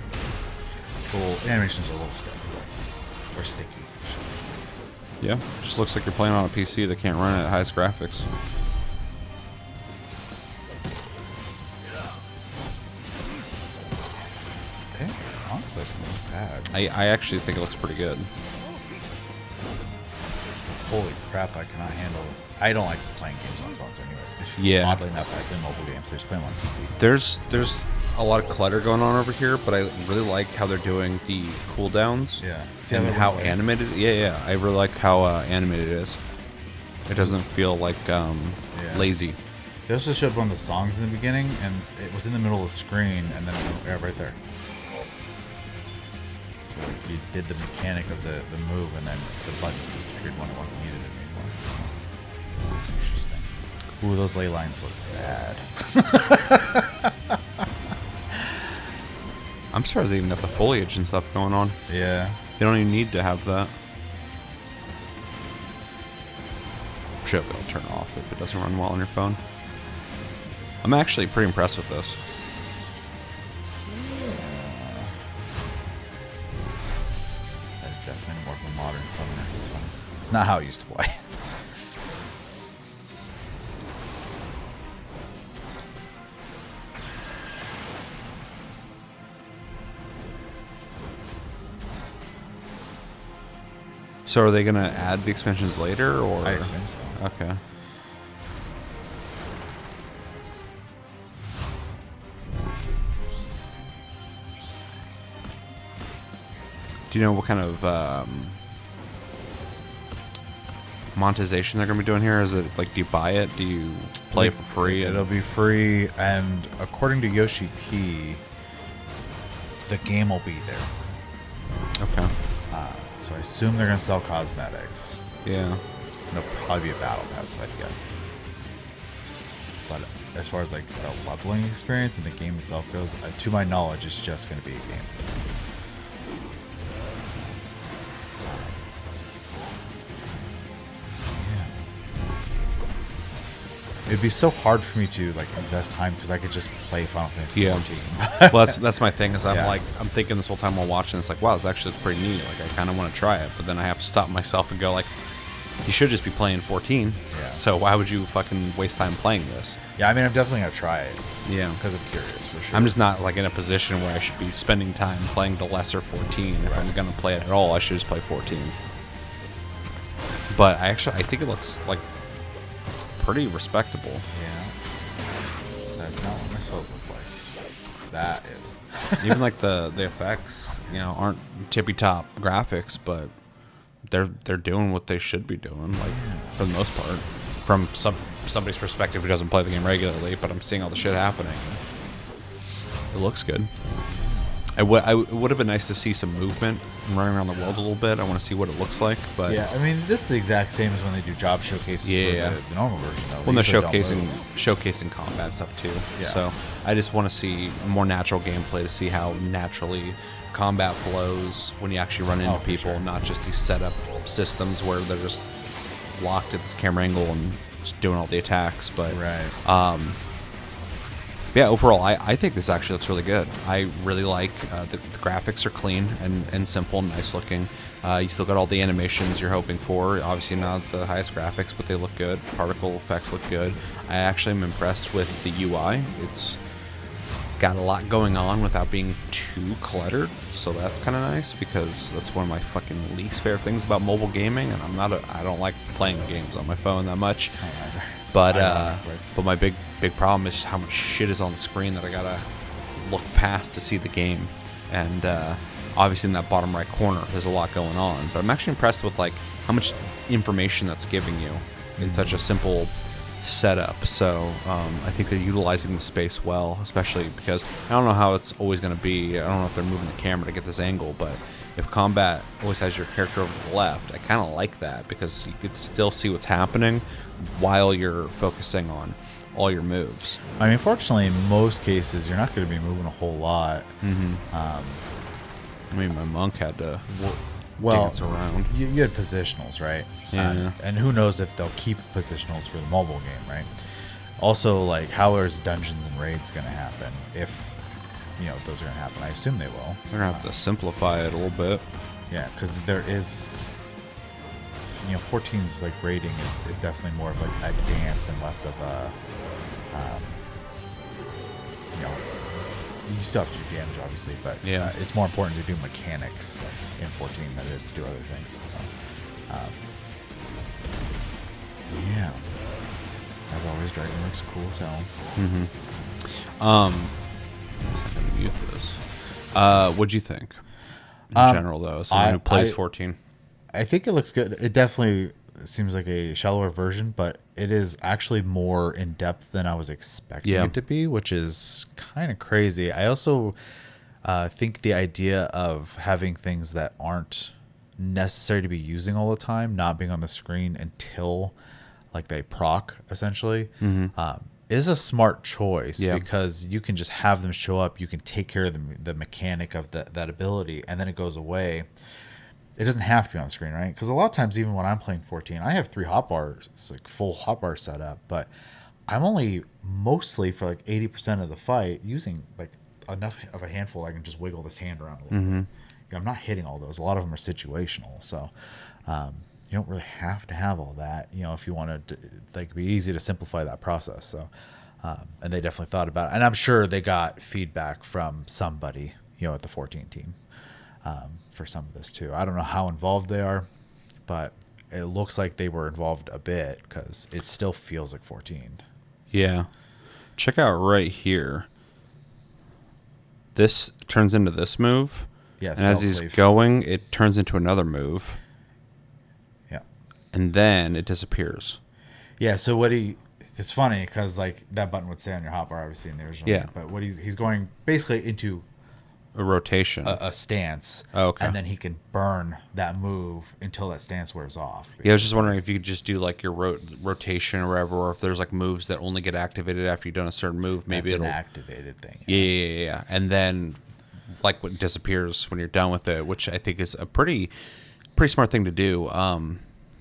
Cool. Animations are a little stiff. Or sticky. Yeah, just looks like you're playing on a PC that can't run it at highest graphics. Honestly, it looks bad. I actually think it looks pretty good. Holy crap, I cannot handle it. I don't like playing games on phones anyways. Yeah. Oddly enough, I play mobile games. I just play them on PC. There's a lot of clutter going on over here, but I really like how they're doing the cooldowns. Yeah. And how animated. Yeah. I really like how animated it is. It doesn't feel like lazy. They also showed one of the songs in the beginning, and it was in the middle of the screen, and then right there. So you did the mechanic of the move, and then the buttons disappeared when it wasn't needed anymore. So that's interesting. Ooh, those ley lines look sad. I'm surprised they even got the foliage and stuff going on. Yeah. You don't even need to have that. I'm sure it'll turn off if it doesn't run well on your phone. I'm actually pretty impressed with this. That's definitely more of a modern summoner. It's fun. It's not how it used to play. So are they gonna add the expansions later, or? I assume so. Okay. Do you know what kind of monetization they're gonna be doing here? Is it like, do you buy it? Do you play it for free? It'll be free, and according to Yoshi P, the game will be there. Okay. So I assume they're gonna sell cosmetics. Yeah. There'll probably be a battle pass, if I guess. But as far as like the leveling experience and the game itself goes, to my knowledge, it's just gonna be a game. It'd be so hard for me to like invest time because I could just play Final Fantasy 14. Well, that's my thing. Is I'm Yeah. like, I'm thinking this whole time while watching. It's like, wow, this actually looks pretty neat. Like, I kind of want to try it, but then I have to stop myself and go like, you should just be playing 14. Yeah. So why would you fucking waste time playing this? Yeah, I mean, I'm definitely gonna try it. Yeah. Because I'm curious for sure. I'm just not like in a position where I should be spending time playing the lesser 14. If I'm gonna play it at all, I should just play 14. But I think it looks like pretty respectable. Yeah. That's not what my spells look like. That is. Even like the effects, aren't tippy top graphics, but they're doing what they should be doing, like for the most part. From somebody's perspective who doesn't play the game regularly, but I'm seeing all the shit happening. It looks good. It would have been nice to see some movement and running around the world a little bit. I want to see what it looks like. But Yeah, I mean, this is the exact same as when they do job showcases for the normal version. Though. When they're usually don't showcasing combat stuff too. Yeah. So I just want to see more natural gameplay to see how naturally combat flows when you actually run into people, not just these setup systems where they're just locked at this camera angle and just doing all the attacks. But yeah, overall, I think this actually looks really good. I really like the graphics are clean and simple and nice looking. You still got all the animations you're hoping for. Obviously not the highest graphics, but they look good. Particle effects look good. I actually am impressed with the UI. It's got a lot going on without being too cluttered, so that's kind of nice because that's one of my fucking least favorite things about mobile gaming, and I don't like playing games on my phone that much. But my big problem is just how much shit is on the screen that I gotta look past to see the game. And obviously in that bottom right corner, there's a lot going on. But I'm actually impressed with like how much information that's giving you in such a simple setup. So I think they're utilizing the space well, especially because I don't know how it's always going to be. I don't know if they're moving the camera to get this angle, but if combat always has your character over the left, I kind of like that because you could still see what's happening while you're focusing on all your moves. I mean, fortunately, in most cases, you're not going to be moving a whole lot. I mean, my monk had to dance around. You had positionals, right? Yeah. And who knows if they'll keep positionals for the mobile game, right? Also, like, how is dungeons and raids going to happen? If, those are going to happen. I assume they will. They're going to have to simplify it a little bit. Yeah, because there is, 14's like raiding is definitely more of like a dance and less of a, you still have to do damage, obviously, but it's more important to do mechanics in 14 than it is to do other things. So, yeah. As always, Dragon looks cool as hell. I can mute this. What'd you think? In general, though, as someone who plays 14. I think it looks good. It definitely seems like a shallower version, but it is actually more in depth than I was expecting it to be, which is kind of crazy. I also think the idea of having things that aren't necessary to be using all the time, not being on the screen until like they proc, essentially, is a smart choice because you can just have them show up. You can take care of the mechanic of that ability, and then it goes away. It doesn't have to be on the screen, right? Because a lot of times, even when I'm playing 14, I have 3 hotbars, like full hotbar set up, but I'm only mostly for like 80% of the fight using like enough of a handful I can just wiggle this hand around a little bit. I'm not hitting all those. A lot of them are situational, so you don't really have to have all that. If you wanted to, like, be easy to simplify that process. So, and they definitely thought about it, and I'm sure they got feedback from somebody, at the 14 team. For some of this too. I don't know how involved they are, but it looks like they were involved a bit because it still feels like 14. Yeah. Check out right here. This turns into this move. Yeah, and as he's going, it turns into another move. Yeah. And then it disappears. Yeah, so it's funny because like that button would stay on your hotbar obviously in the original game, but what he's going basically into a rotation, a stance. Oh, okay. And then he can burn that move until that stance wears off. Basically. Yeah, I was just wondering if you could just do like your rotation or whatever, or if there's like moves that only get activated after you've done a certain move. Maybe That's it'll an activated thing. Yeah. And then like what disappears when you're done with it, which I think is a pretty smart thing to do.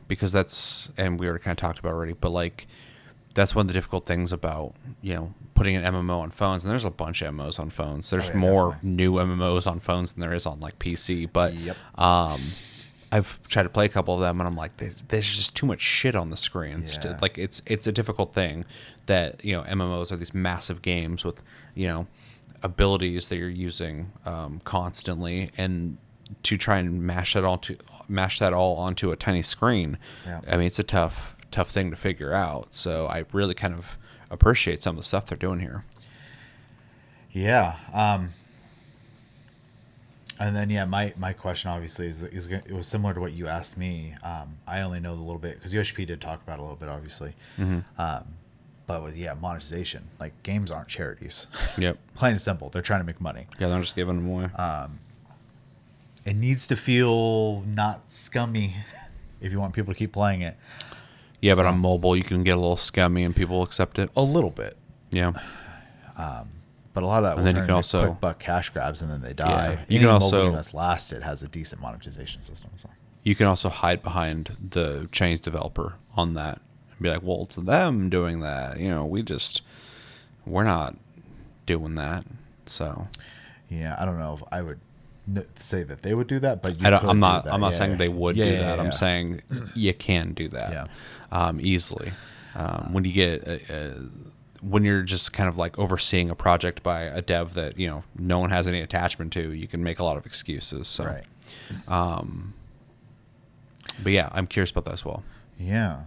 Because that's, and we already kind of talked about already, but like that's one of the difficult things about, putting an MMO on phones, and there's a bunch of MMOs on phones. There's more definitely new MMOs on phones than there is on like PC, but I've tried to play a couple of them, and I'm like, there's just too much shit on the screen. It's like it's a difficult thing that MMOs are these massive games with abilities that you're using constantly, and to try and mash that all onto a tiny screen. I mean, it's a tough thing to figure out. So I really kind of appreciate some of the stuff they're doing here. Yeah. And then my question obviously is it was similar to what you asked me. I only know a little bit because UHP did talk about it a little bit, obviously. But with monetization, like games aren't charities. Yep. Plain and simple, they're trying to make money. Yeah, they're just giving them away. It needs to feel not scummy if you want people to keep playing it. Yeah, but on mobile, you can get a little scummy and people accept it. A little bit. Yeah. But a lot of that and then you can also quick buck cash grabs and then they die. Yeah. You can also mobile game that's lasted has a decent monetization system. So. You can also hide behind the Chinese developer on that and be like, well, it's them doing that. We're not doing that. So. Yeah, I don't know if I would say that they would do that, but I'm not saying they would do that. I'm saying you can do that easily. When you get when you're just kind of like overseeing a project by a dev that no one has any attachment to, you can make a lot of excuses. So, right. But yeah, I'm curious about that as well. Yeah.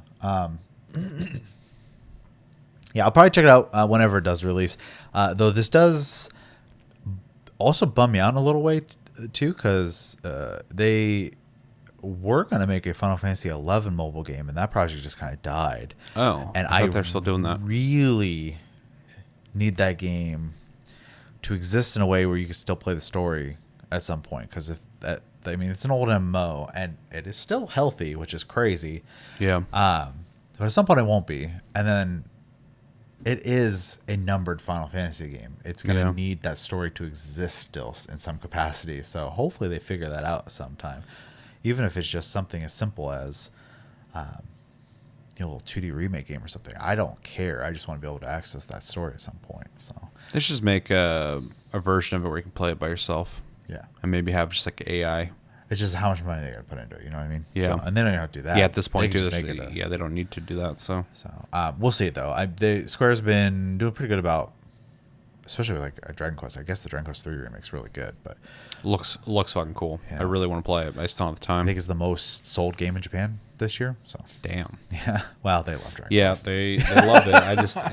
Yeah, I'll probably check it out whenever it does release. Though this does also bum me out in a little way too, because they were going to make a Final Fantasy XI mobile game, and that project just kind of died. Oh, and I thought they're still doing that. Really need that game to exist in a way where you can still play the story at some point, because it's an old MMO and it is still healthy, which is crazy. Yeah. But at some point it won't be, and then it is a numbered Final Fantasy game. It's going to need that story to exist still in some capacity. So hopefully they figure that out sometime, even if it's just something as simple as a little 2D remake game or something. I don't care. I just want to be able to access that story at some point. So they should just make a version of it where you can play it by yourself. Yeah. And maybe have just like AI. It's just how much money they got to put into it. You know what I mean? Yeah. So, and they don't have to do that. Yeah, at this point, they they don't need to do that. So we'll see it though. Square's been doing pretty good about, especially with like a Dragon Quest. I guess the Dragon Quest 3 remake's really good, but looks fucking cool. Yeah. I really want to play it. I just don't have the time. I think it's the most sold game in Japan this year. So damn. Yeah. Wow, they love Dragon Yeah, Quest. they love it.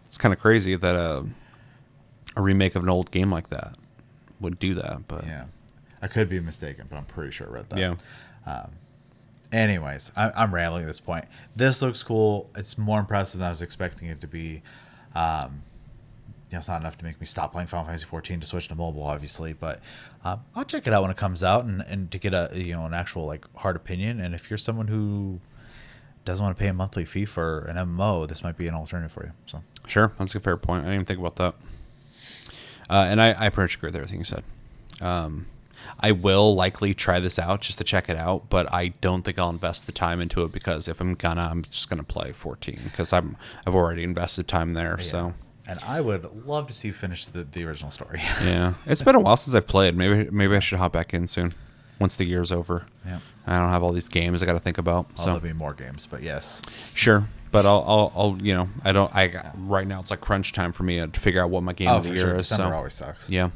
It's kind of crazy that a remake of an old game like that would do that. But yeah. I could be mistaken, but I'm pretty sure I read that. Yeah. Anyways, I'm rambling at this point. This looks cool. It's more impressive than I was expecting it to be. It's not enough to make me stop playing Final Fantasy XIV to switch to mobile, obviously, but I'll check it out when it comes out and to get an actual like hard opinion. And if you're someone who doesn't want to pay a monthly fee for an MMO, this might be an alternative for you. So sure, that's a fair point. I didn't even think about that. And I pretty much agree with everything you said. I will likely try this out just to check it out, but I don't think I'll invest the time into it, because if I'm just gonna play 14 because I've already invested time there. Yeah. So. And I would love to see you finish the original story. Yeah, it's been a while since I've played. Maybe I should hop back in soon, once the year's over. Yeah. I don't have all these games I got to think about. So there'll be more games, but yes. Sure, but I'll right now it's like crunch time for me to figure out what my game of the year is. December so always sucks. Yeah.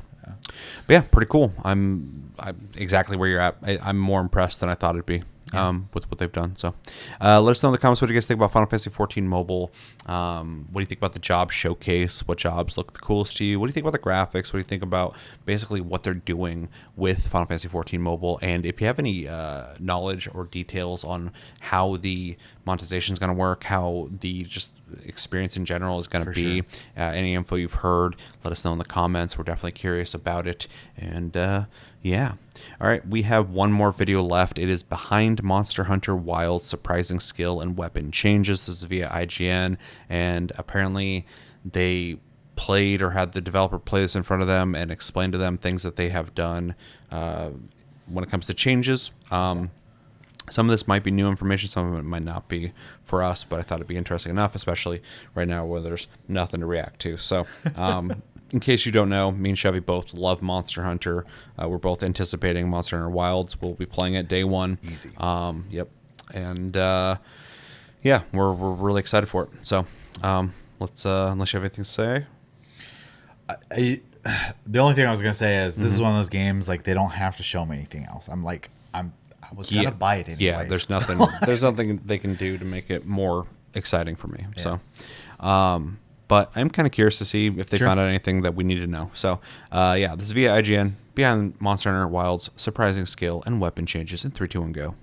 But yeah, pretty cool. I'm exactly where you're at. I'm more impressed than I thought it'd be. with what they've done. So let us know in the comments what you guys think about Final Fantasy XIV Mobile. What do you think about the job showcase? What jobs look the coolest to you? What do you think about the graphics? What do you think about basically what they're doing with Final Fantasy XIV Mobile? And if you have any knowledge or details on how the monetization is going to work, how the just experience in general is going to be, any info you've heard, let us know in the comments. We're definitely curious about it. And yeah. All right, we have one more video left. It is behind Monster Hunter Wilds surprising skill and weapon changes. This is via IGN, and apparently they played or had the developer play this in front of them and explain to them things that they have done when it comes to changes. Some of this might be new information, some of it might not be for us, but I thought it'd be interesting enough, especially right now where there's nothing to react to. So in case you don't know, me and Chevy both love Monster Hunter. We're both anticipating Monster Hunter Wilds. We'll be playing it day one. Easy. Yep. And yeah, we're really excited for it. So let's unless you have anything to say. The only thing I was gonna say is this is one of those games like they don't have to show me anything else. I was gonna buy it anyways. Yeah, there's nothing they can do to make it more exciting for me. Yeah. So but I'm kind of curious to see if they found out anything that we need to know. So yeah, this is via IGN, behind Monster Hunter Wilds surprising skill and weapon changes in 3, 2, 1, go.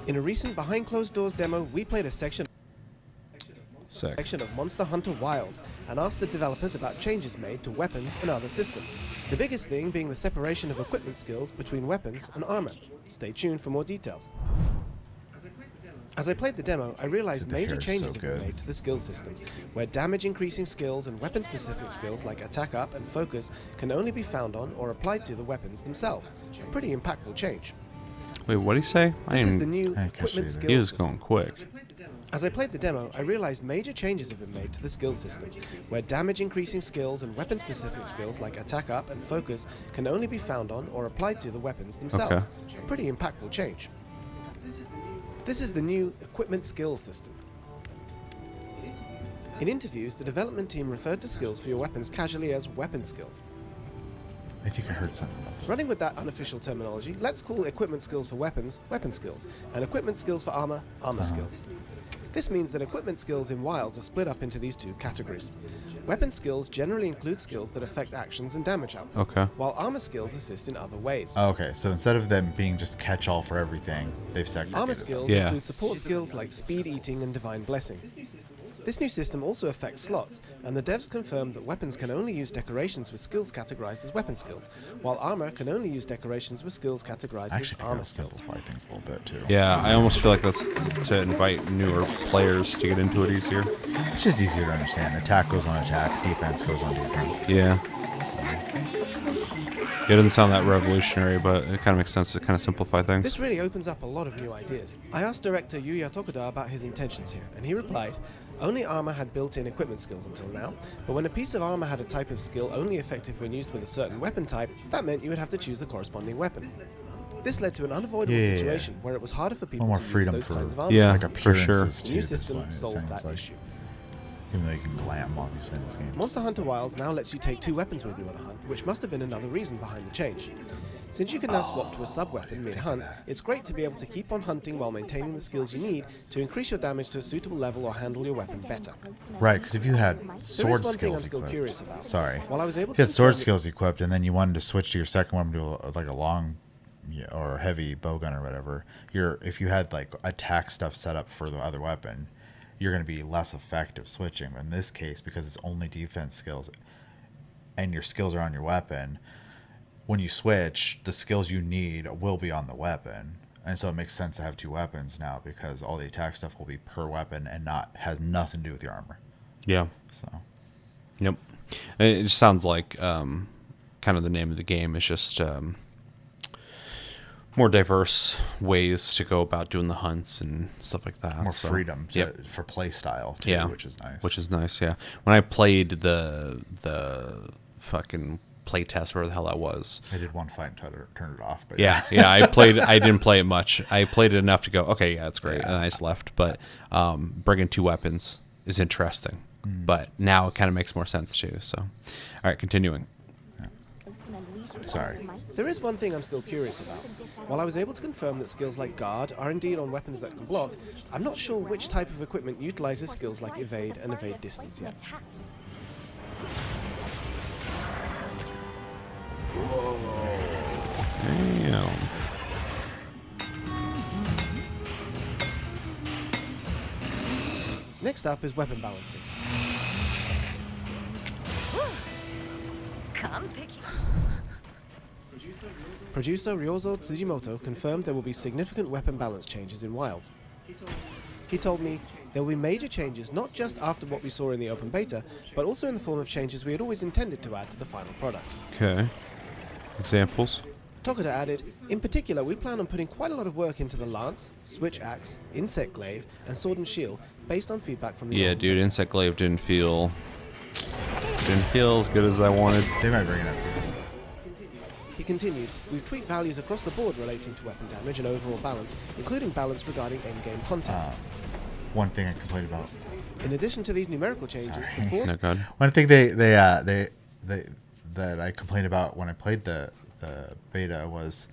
In a recent behind closed doors demo, we played a section of Monster Hunter Wilds and asked the developers about changes made to weapons and other systems. The biggest thing being the separation of equipment skills between weapons and armor. Stay tuned for more details. As I played the demo, I realized major changes have been made to the skill system, where damage increasing skills and weapon specific skills like attack up and focus can only be found on or applied to the weapons themselves. A pretty impactful change. Wait, what did he say? This is the new equipment skill He was system. going quick. As I played the demo, I realized major changes have been made to the skill system, where damage increasing skills and weapon specific skills like attack up and focus can only be found on or applied to the weapons themselves. A pretty impactful change. This is the new equipment skill system. In interviews, the development team referred to skills for your weapons casually as weapon skills. I think I heard something about this. Running with that unofficial terminology, let's call equipment skills for weapons, weapon skills, and equipment skills for armor, armor skills. This means that equipment skills in Wilds are split up into these two categories. Weapon skills generally include skills that affect actions and damage output, while armor skills assist in other ways. Okay, so instead of them being just catch-all for everything, they've segregated. Armor skills include support skills like speed eating and divine blessing. This new system also affects slots, and the devs confirmed that weapons can only use decorations with skills categorized as weapon skills, while armor can only use decorations with skills categorized as armor skills. Simplify things a little bit too. Yeah, I almost feel like that's to invite newer players to get into it easier. It's just easier to understand. Attack goes on attack, defense goes on defense. Yeah. It doesn't sound that revolutionary, but it kind of makes sense to kind of simplify things. This really opens up a lot of new ideas. I asked director Yuya Tokuda about his intentions here, and he replied, only armor had built-in equipment skills until now, but when a piece of armor had a type of skill only effective when used with a certain weapon type, that meant you would have to choose the corresponding weapon. This led to an unavoidable situation where it was harder for people to use those kinds of armor. Yeah, like for sure. The new system solves that issue. Even though you can glam, obviously, in this game. Monster Hunter Wilds now lets you take 2 weapons with you on a hunt, which must have been another reason behind the change. Since you can now swap to a sub-weapon mid-hunt, it's great to be able to keep on hunting while maintaining the skills you need to increase your damage to a suitable level or handle your weapon better. Right, because if you had sword one thing I'm skills still equipped, curious about. sorry, While I was able if you had to sword confirm skills equipped, and then you wanted to switch to your second weapon to like a long or heavy bowgun or whatever, if you had like attack stuff set up for the other weapon, you're going to be less effective switching. But in this case, because it's only defense skills, and your skills are on your weapon, when you switch, the skills you need will be on the weapon. And so it makes sense to have 2 weapons now, because all the attack stuff will be per weapon and has nothing to do with your armor. Yeah. So. Yep. It just sounds like kind of the name of the game is just more diverse ways to go about doing the hunts and stuff like that. More freedom for play style too, which is nice. Which is nice, yeah. When I played the fucking playtest, where the hell that was. I did one fight and turned it off. But yeah. I didn't play it much. I played it enough to go, okay, yeah, it's great. And I just left. But bringing 2 weapons is interesting. But now it kind of makes more sense too. So, all right, continuing. Sorry. There is one thing I'm still curious about. While I was able to confirm that skills like guard are indeed on weapons that can block, I'm not sure which type of equipment utilizes skills like evade and evade distance yet. Damn. Next up is weapon balancing. Come pick you. Producer Ryozo Tsujimoto confirmed there will be significant weapon balance changes in Wilds. He told me there will be major changes not just after what we saw in the open beta, but also in the form of changes we had always intended to add to the final product. Okay. Examples? Tokuda added, in particular, we plan on putting quite a lot of work into the lance, switch axe, insect glaive, and sword and shield based on feedback from the Yeah, dude, insect glaive didn't feel as good as I wanted. They might bring it up. He continued, we've tweaked values across the board relating to weapon damage and overall balance, including balance regarding endgame content. One thing I complained about. In addition to these numerical changes, the fourth... No, God. One thing that I complained about when I played the beta was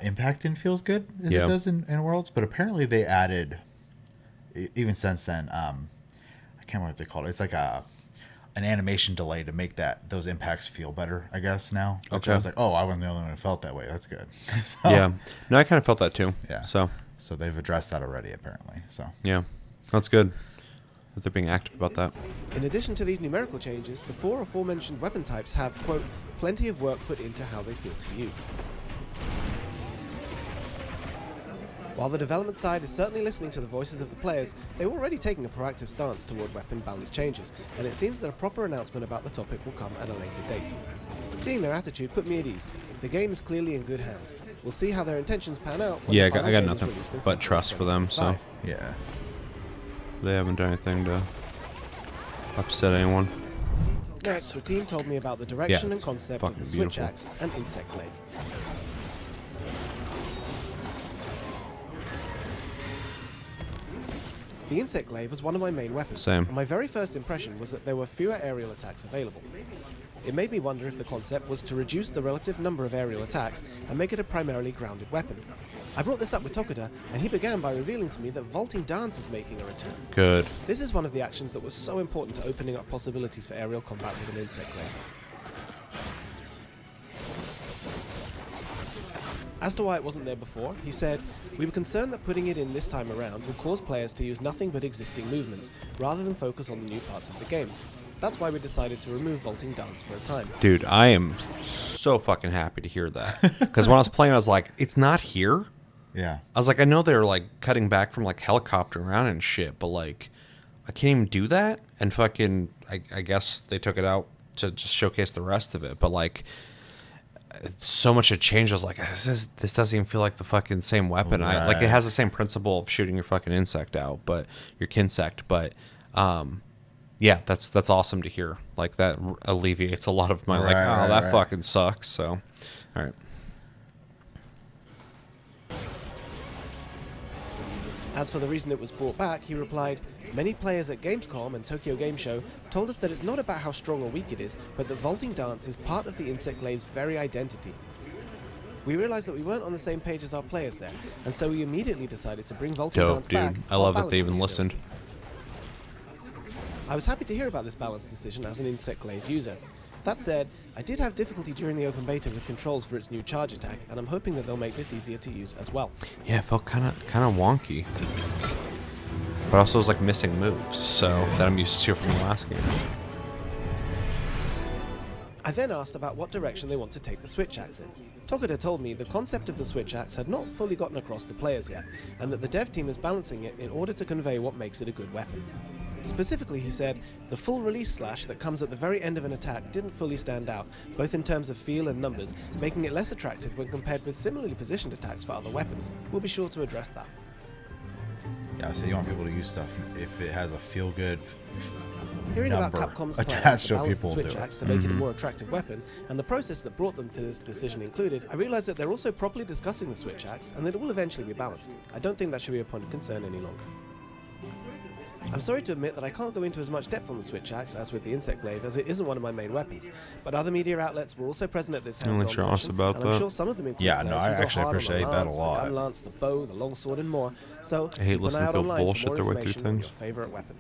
impact didn't feel as good as it does in Worlds, but apparently they added, even since then, I can't remember what they called it. It's like an animation delay to make those impacts feel better, I guess, now. Which I was like, oh, I wasn't the only one who felt that way. That's good. So, Yeah. No, I kind of felt that too. Yeah. So they've addressed that already, apparently. So yeah, that's good that they're being active about that. In addition to these numerical changes, the four aforementioned weapon types have, quote, plenty of work put into how they feel to use. While the development side is certainly listening to the voices of the players, they're already taking a proactive stance toward weapon balance changes, and it seems that a proper announcement about the topic will come at a later date. Seeing their attitude put me at ease. The game is clearly in good hands. We'll see how their intentions pan out. When Yeah, the final I got game is nothing released in but trust for them, so yeah. they haven't done anything to upset anyone. Next, the team told me about the direction and it's concept of fucking the switch beautiful. axe and insect glaive. The insect glaive was one of my main weapons, Same. and my very first impression was that there were fewer aerial attacks available. It made me wonder if the concept was to reduce the relative number of aerial attacks and make it a primarily grounded weapon. I brought this up with Tokuda, and he began by revealing to me that vaulting dance is making a return. Good. This is one of the actions that was so important to opening up possibilities for aerial combat with an insect glaive. As to why it wasn't there before, he said, we were concerned that putting it in this time around would cause players to use nothing but existing movements, rather than focus on the new parts of the game. That's why we decided to remove vaulting dance for a time. Dude, I am so fucking happy to hear that. Because when I was playing, I was like, it's not here? Yeah. I was like, I know they're like cutting back from like helicoptering around and shit, but like, I can't even do that? And fucking, I guess they took it out to just showcase the rest of it, but like, so much had changed. I was like, this doesn't even feel like the fucking same weapon. Right. Like it has the same principle of shooting your fucking insect out, but your kinsect. But yeah, that's awesome to hear. Like that alleviates a lot of my that fucking sucks. So, all right. As for the reason it was brought back, he replied, many players at Gamescom and Tokyo Game Show told us that it's not about how strong or weak it is, but that vaulting dance is part of the insect glaive's very identity. We realized that we weren't on the same page as our players there, and so we immediately decided to bring vaulting dance back. I love that they even listened. I was happy to hear about this balanced decision as an insect glaive user. That said, I did have difficulty during the open beta with controls for its new charge attack, and I'm hoping that they'll make this easier to use as well. Yeah, it felt kind of wonky, but also was like missing moves, so that I'm used to from the last game. I then asked about what direction they want to take the switch axe in. Tokuda told me the concept of the switch axe had not fully gotten across to players yet, and that the dev team is balancing it in order to convey what makes it a good weapon. Specifically, he said, the full release slash that comes at the very end of an attack didn't fully stand out, both in terms of feel and numbers, making it less attractive when compared with similarly positioned attacks for other weapons. We'll be sure to address that. Yeah, so you want people to use stuff if it has a feel-good Hearing about number Capcom's plans attached to to balance the people do switch it. axe to make it a more attractive weapon, and the process that brought them to this decision included, I realized that they're also properly discussing the switch axe, and that it will eventually be balanced. I don't think that should be a point of concern any longer. I'm sorry to admit that I can't go into as much depth on the switch axe as with the insect glaive, as it isn't one of my main weapons. But other media outlets were also present at this hands-on you're honest session, about and I'm that. sure some of them include Yeah, no, players I who go actually hard on the appreciate that a lance, lot. The gun lance, the bow, the longsword, and more. So I hate keep an listening eye to out people online for bullshit more their way through information on things. your favorite weapon.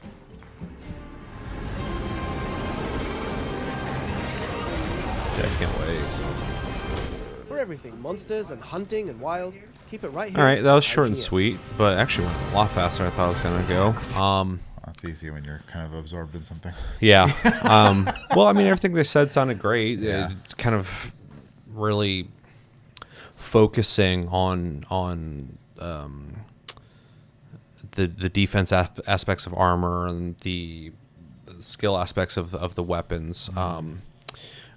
Yeah, I can't wait. For everything monsters and hunting and wild, keep it right here. All right, that was at short and IGN. sweet, but actually went a lot faster than I thought it was gonna go. That's easy when you're kind of absorbed in something. Yeah. Well, I mean, everything they said sounded great. Yeah. It's kind of really focusing on the defense aspects of armor and the skill aspects of the weapons.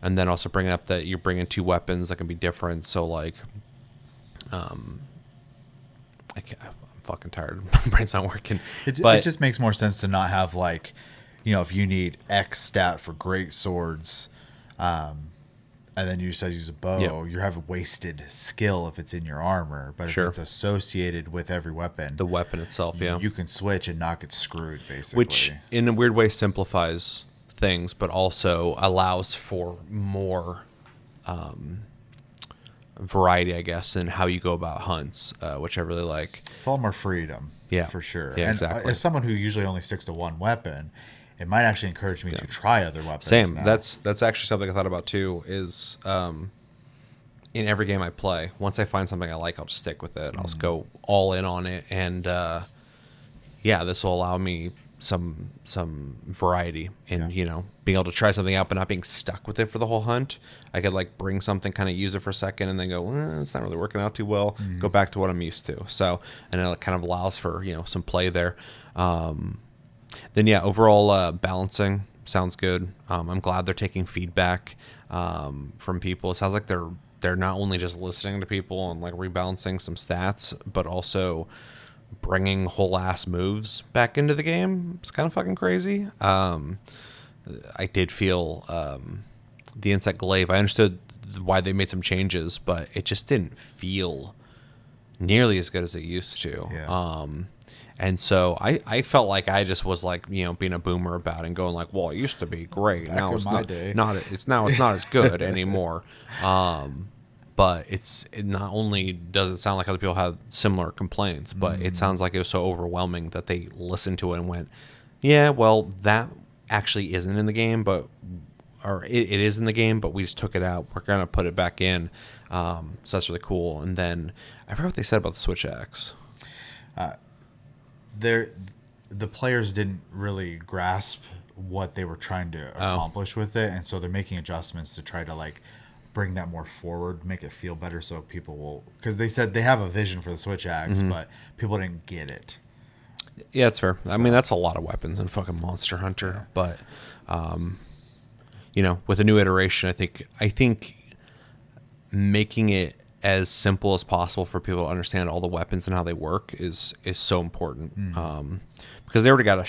And then also bringing up that you're bringing two weapons that can be different. So like, I'm fucking tired. My brain's not working. It just makes more sense to not have like, if you need X stat for great swords, and then you said use a bow, you have a wasted skill if it's in your armor. But if it's associated with every weapon, the weapon itself, you can switch and not get screwed, basically. Which in a weird way simplifies things, but also allows for more variety, I guess, in how you go about hunts, which I really like. It's all more freedom, for sure. Yeah, and exactly. As someone who usually only sticks to one weapon, it might actually encourage me to try other weapons. Same. now. That's actually something I thought about too. Is in every game I play, once I find something I like, I'll just stick with it. I'll just go all in on it, and this will allow me some variety in being able to try something out, but not being stuck with it for the whole hunt. I could like bring something, kind of use it for a second, and then go, it's not really working out too well. Go back to what I'm used to. So, and it kind of allows for some play there. Then overall balancing sounds good. I'm glad they're taking feedback from people. It sounds like they're not only just listening to people and like rebalancing some stats, but also bringing whole ass moves back into the game. It's kind of fucking crazy. I did feel the insect glaive. I understood why they made some changes, but it just didn't feel nearly as good as it used to. Yeah. And so I felt like I just was like, being a boomer about it and going like, well, it used to be great. Back now in it's my not, day. it's not as good anymore. But it not only does it sound like other people had similar complaints, but it sounds like it was so overwhelming that they listened to it and went, yeah, well, that actually isn't in the game, it is in the game, but we just took it out. We're going to put it back in. So that's really cool. And then I forgot what they said about the Switch Axe. The players didn't really grasp what they were trying to accomplish with it, and so they're making adjustments to try to like bring that more forward, make it feel better, so people will, because they said they have a vision for the Switch Axe, but people didn't get it. Yeah, it's fair. I mean, that's a lot of weapons in fucking Monster Hunter, but with a new iteration, I think making it as simple as possible for people to understand all the weapons and how they work is so important. Because they already got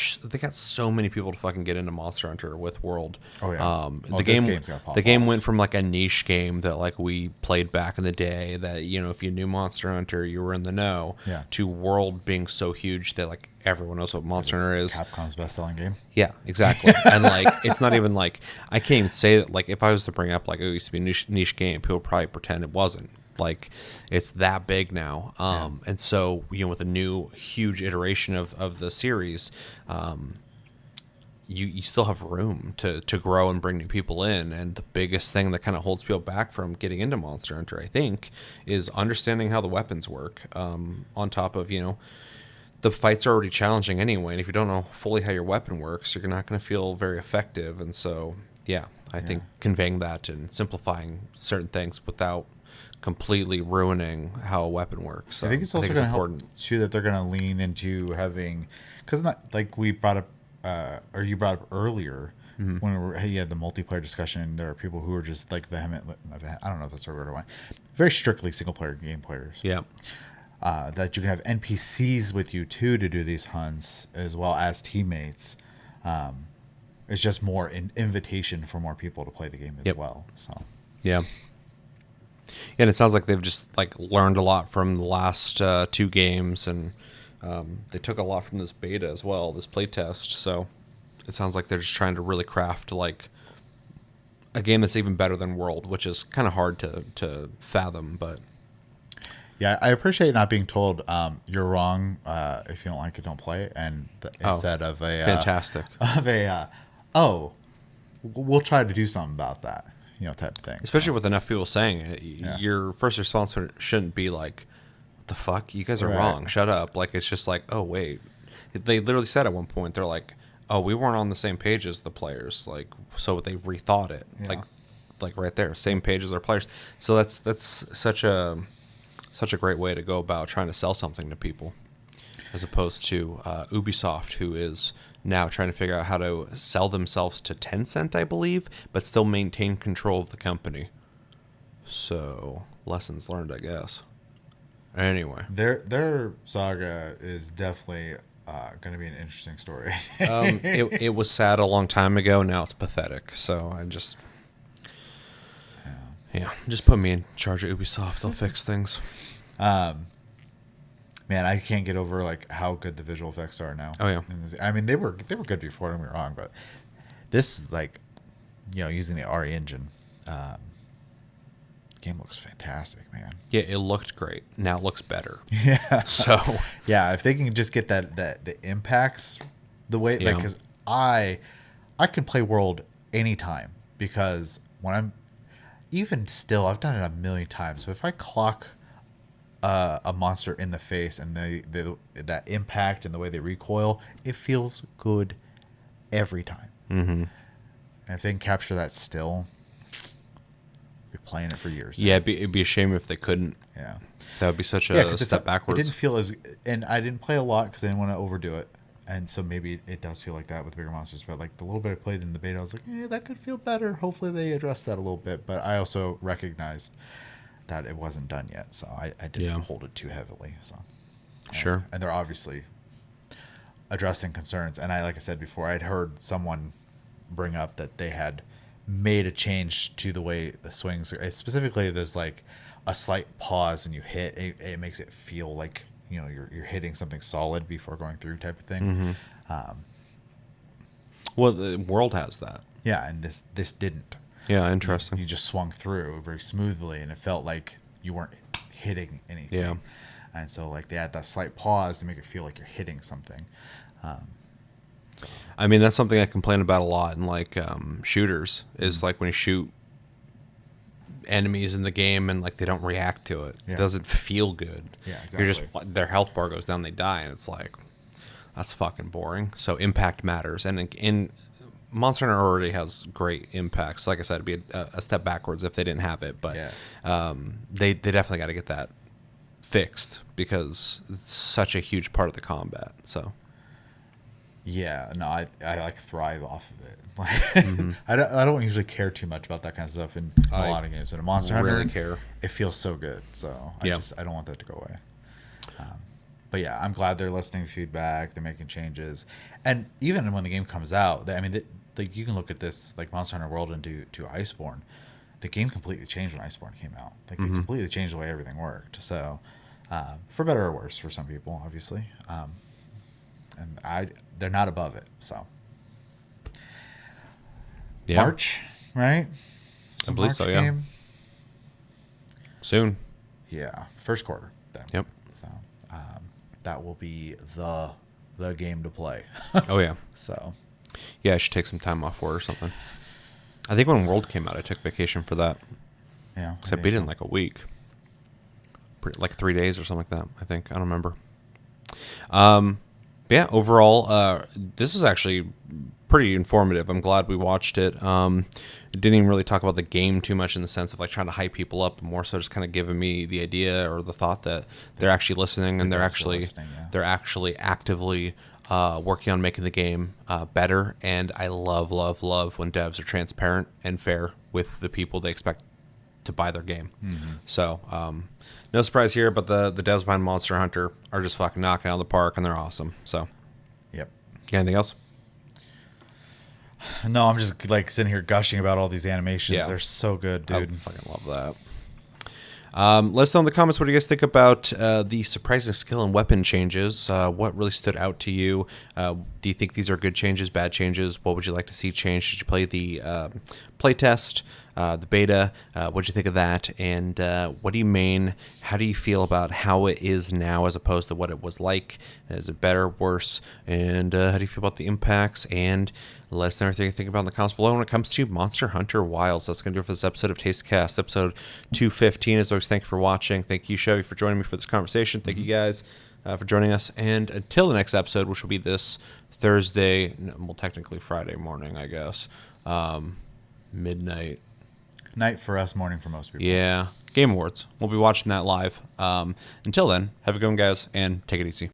so many people to fucking get into Monster Hunter with World. Oh yeah. The game went from like a niche game that like we played back in the day that if you knew Monster Hunter you were in the know, to World being so huge that like everyone knows what Monster Hunter is. Capcom's best-selling game. Yeah, exactly. And like it's not even like, I can't even say that, like if I was to bring up like it used to be a niche game, people would probably pretend it wasn't. Like it's that big now. And so with a new huge iteration of the series, you still have room to grow and bring new people in. And the biggest thing that kind of holds people back from getting into Monster Hunter, I think, is understanding how the weapons work. On top of the fights are already challenging anyway, and if you don't know fully how your weapon works, you're not going to feel very effective. And so I think conveying that and simplifying certain things without completely ruining how a weapon works. So I think it's also going to help too that they're going to lean into having, because not like we brought up, or you brought up earlier when you had the multiplayer discussion. There are people who are just like vehement. I don't know if that's the word I want. Very strictly single player game players. Yeah. That you can have NPCs with you too to do these hunts as well as teammates. It's just more an invitation for more people to play the game as well. So yeah. And it sounds like they've just like learned a lot from the last two games, and They took a lot from this beta as well, this playtest. So it sounds like they're just trying to really craft like a game that's even better than World, which is kind of hard to fathom. But yeah, I appreciate not being told you're wrong. If you don't like it, don't play it. And instead of a fantastic we'll try to do something about that, type of thing. Especially with enough people saying it, your first response shouldn't be like, "What the fuck? You guys are wrong. Shut up!" Like it's just like, "Oh wait," they literally said at one point, they're like, "Oh, we weren't on the same page as the players," like so they rethought it, like right there, same page as our players. So that's such a great way to go about trying to sell something to people, as opposed to Ubisoft, who is now trying to figure out how to sell themselves to Tencent, I believe, but still maintain control of the company. So lessons learned, I guess. Anyway, their saga is definitely going to be an interesting story. it was sad a long time ago. Now it's pathetic. So I just just put me in charge of Ubisoft. I'll fix things. Man, I can't get over like how good the visual effects are now. Oh yeah, I mean they were good before. Don't get me wrong, but this like using the RE engine, game looks fantastic, man. Yeah, it looked great. Now it looks better. Yeah. So yeah, if they can just get the impacts the way like because I can play World anytime because when I'm even still I've done it a million times. So if I clock a monster in the face and that impact and the way they recoil, it feels good every time. Mm-hmm. And if they can capture that still, be playing it for years. Yeah, it'd be a shame if they couldn't. Yeah, that would be such a step backwards. It didn't feel as, and I didn't play a lot because I didn't want to overdo it, and so maybe it does feel like that with bigger monsters. But like the little bit I played in the beta, I was like, that could feel better. Hopefully they address that a little bit. But I also recognized that it wasn't done yet, so I didn't hold it too heavily. So sure, and they're obviously addressing concerns. And like I said before, I'd heard someone bring up that they had made a change to the way the swings. Specifically, there's like a slight pause when you hit. It makes it feel like you're hitting something solid before going through, type of thing. Mm-hmm. Well, the World has that. Yeah, and this didn't. Yeah, interesting. You just swung through very smoothly, and it felt like you weren't hitting anything. Yeah. And so like they had that slight pause to make it feel like you're hitting something. I mean, that's something I complain about a lot in like shooters is like when you shoot enemies in the game and like they don't react to it. Yeah. It doesn't feel good. Yeah, exactly. You're just their health bar goes down, they die, and it's like that's fucking boring. So impact matters, and in Monster Hunter already has great impacts. Like I said, it'd be a step backwards if they didn't have it, but they definitely got to get that fixed because it's such a huge part of the combat. So yeah, no, I like thrive off of it. Like, I don't usually care too much about that kind of stuff in a lot of games, but in Monster Hunter, it feels so good. So I don't want that to go away. But yeah, I'm glad they're listening to feedback. They're making changes, and even when the game comes out, like you can look at this like Monster Hunter World and to Iceborne. The game completely changed when Iceborne came out. Like they completely changed the way everything worked. So for better or worse for some people, obviously. And they're not above it. So March, right? I believe so. Yeah. Soon. Yeah, first quarter. Then. Yep. So that will be the game to play. Oh yeah. So yeah, I should take some time off work or something. I think when World came out, I took vacation for that. Yeah. Because I beat it in like a week. Like 3 days or something like that, I think. I don't remember. Yeah, overall, this is actually pretty informative. I'm glad we watched it. Didn't even really talk about the game too much in the sense of like trying to hype people up, more so just kind of giving me the idea or the thought that they're actually listening and they're actually actively working on making the game better. And I love when devs are transparent and fair with the people they expect to buy their game. So no surprise here, but the devs behind Monster Hunter are just fucking knocking out of the park, and they're awesome. So yep. Anything else? No, I'm just like sitting here gushing about all these animations. Yeah. They're so good, dude. I fucking love Let us know in the comments what do you guys think about the surprising skill and weapon changes. What really stood out to you? Do you think these are good changes, bad changes? What would you like to see change? Did you play the playtest, the beta? What did you think of that? And what do you mean? How do you feel about how it is now as opposed to what it was like? Is it better, worse? And how do you feel about the impacts? And let us know everything you think about in the comments below when it comes to Monster Hunter Wilds. That's going to do it for this episode of Tastecast, episode 215. As always, thank you for watching. Thank you, Chevy, for joining me for this conversation. Thank you guys for joining us. And until the next episode, which will be this Thursday, well, technically Friday morning, I guess, midnight. Night for us, morning for most people. Yeah. Game Awards. We'll be watching that live. Until then, have a good one, guys, and take it easy.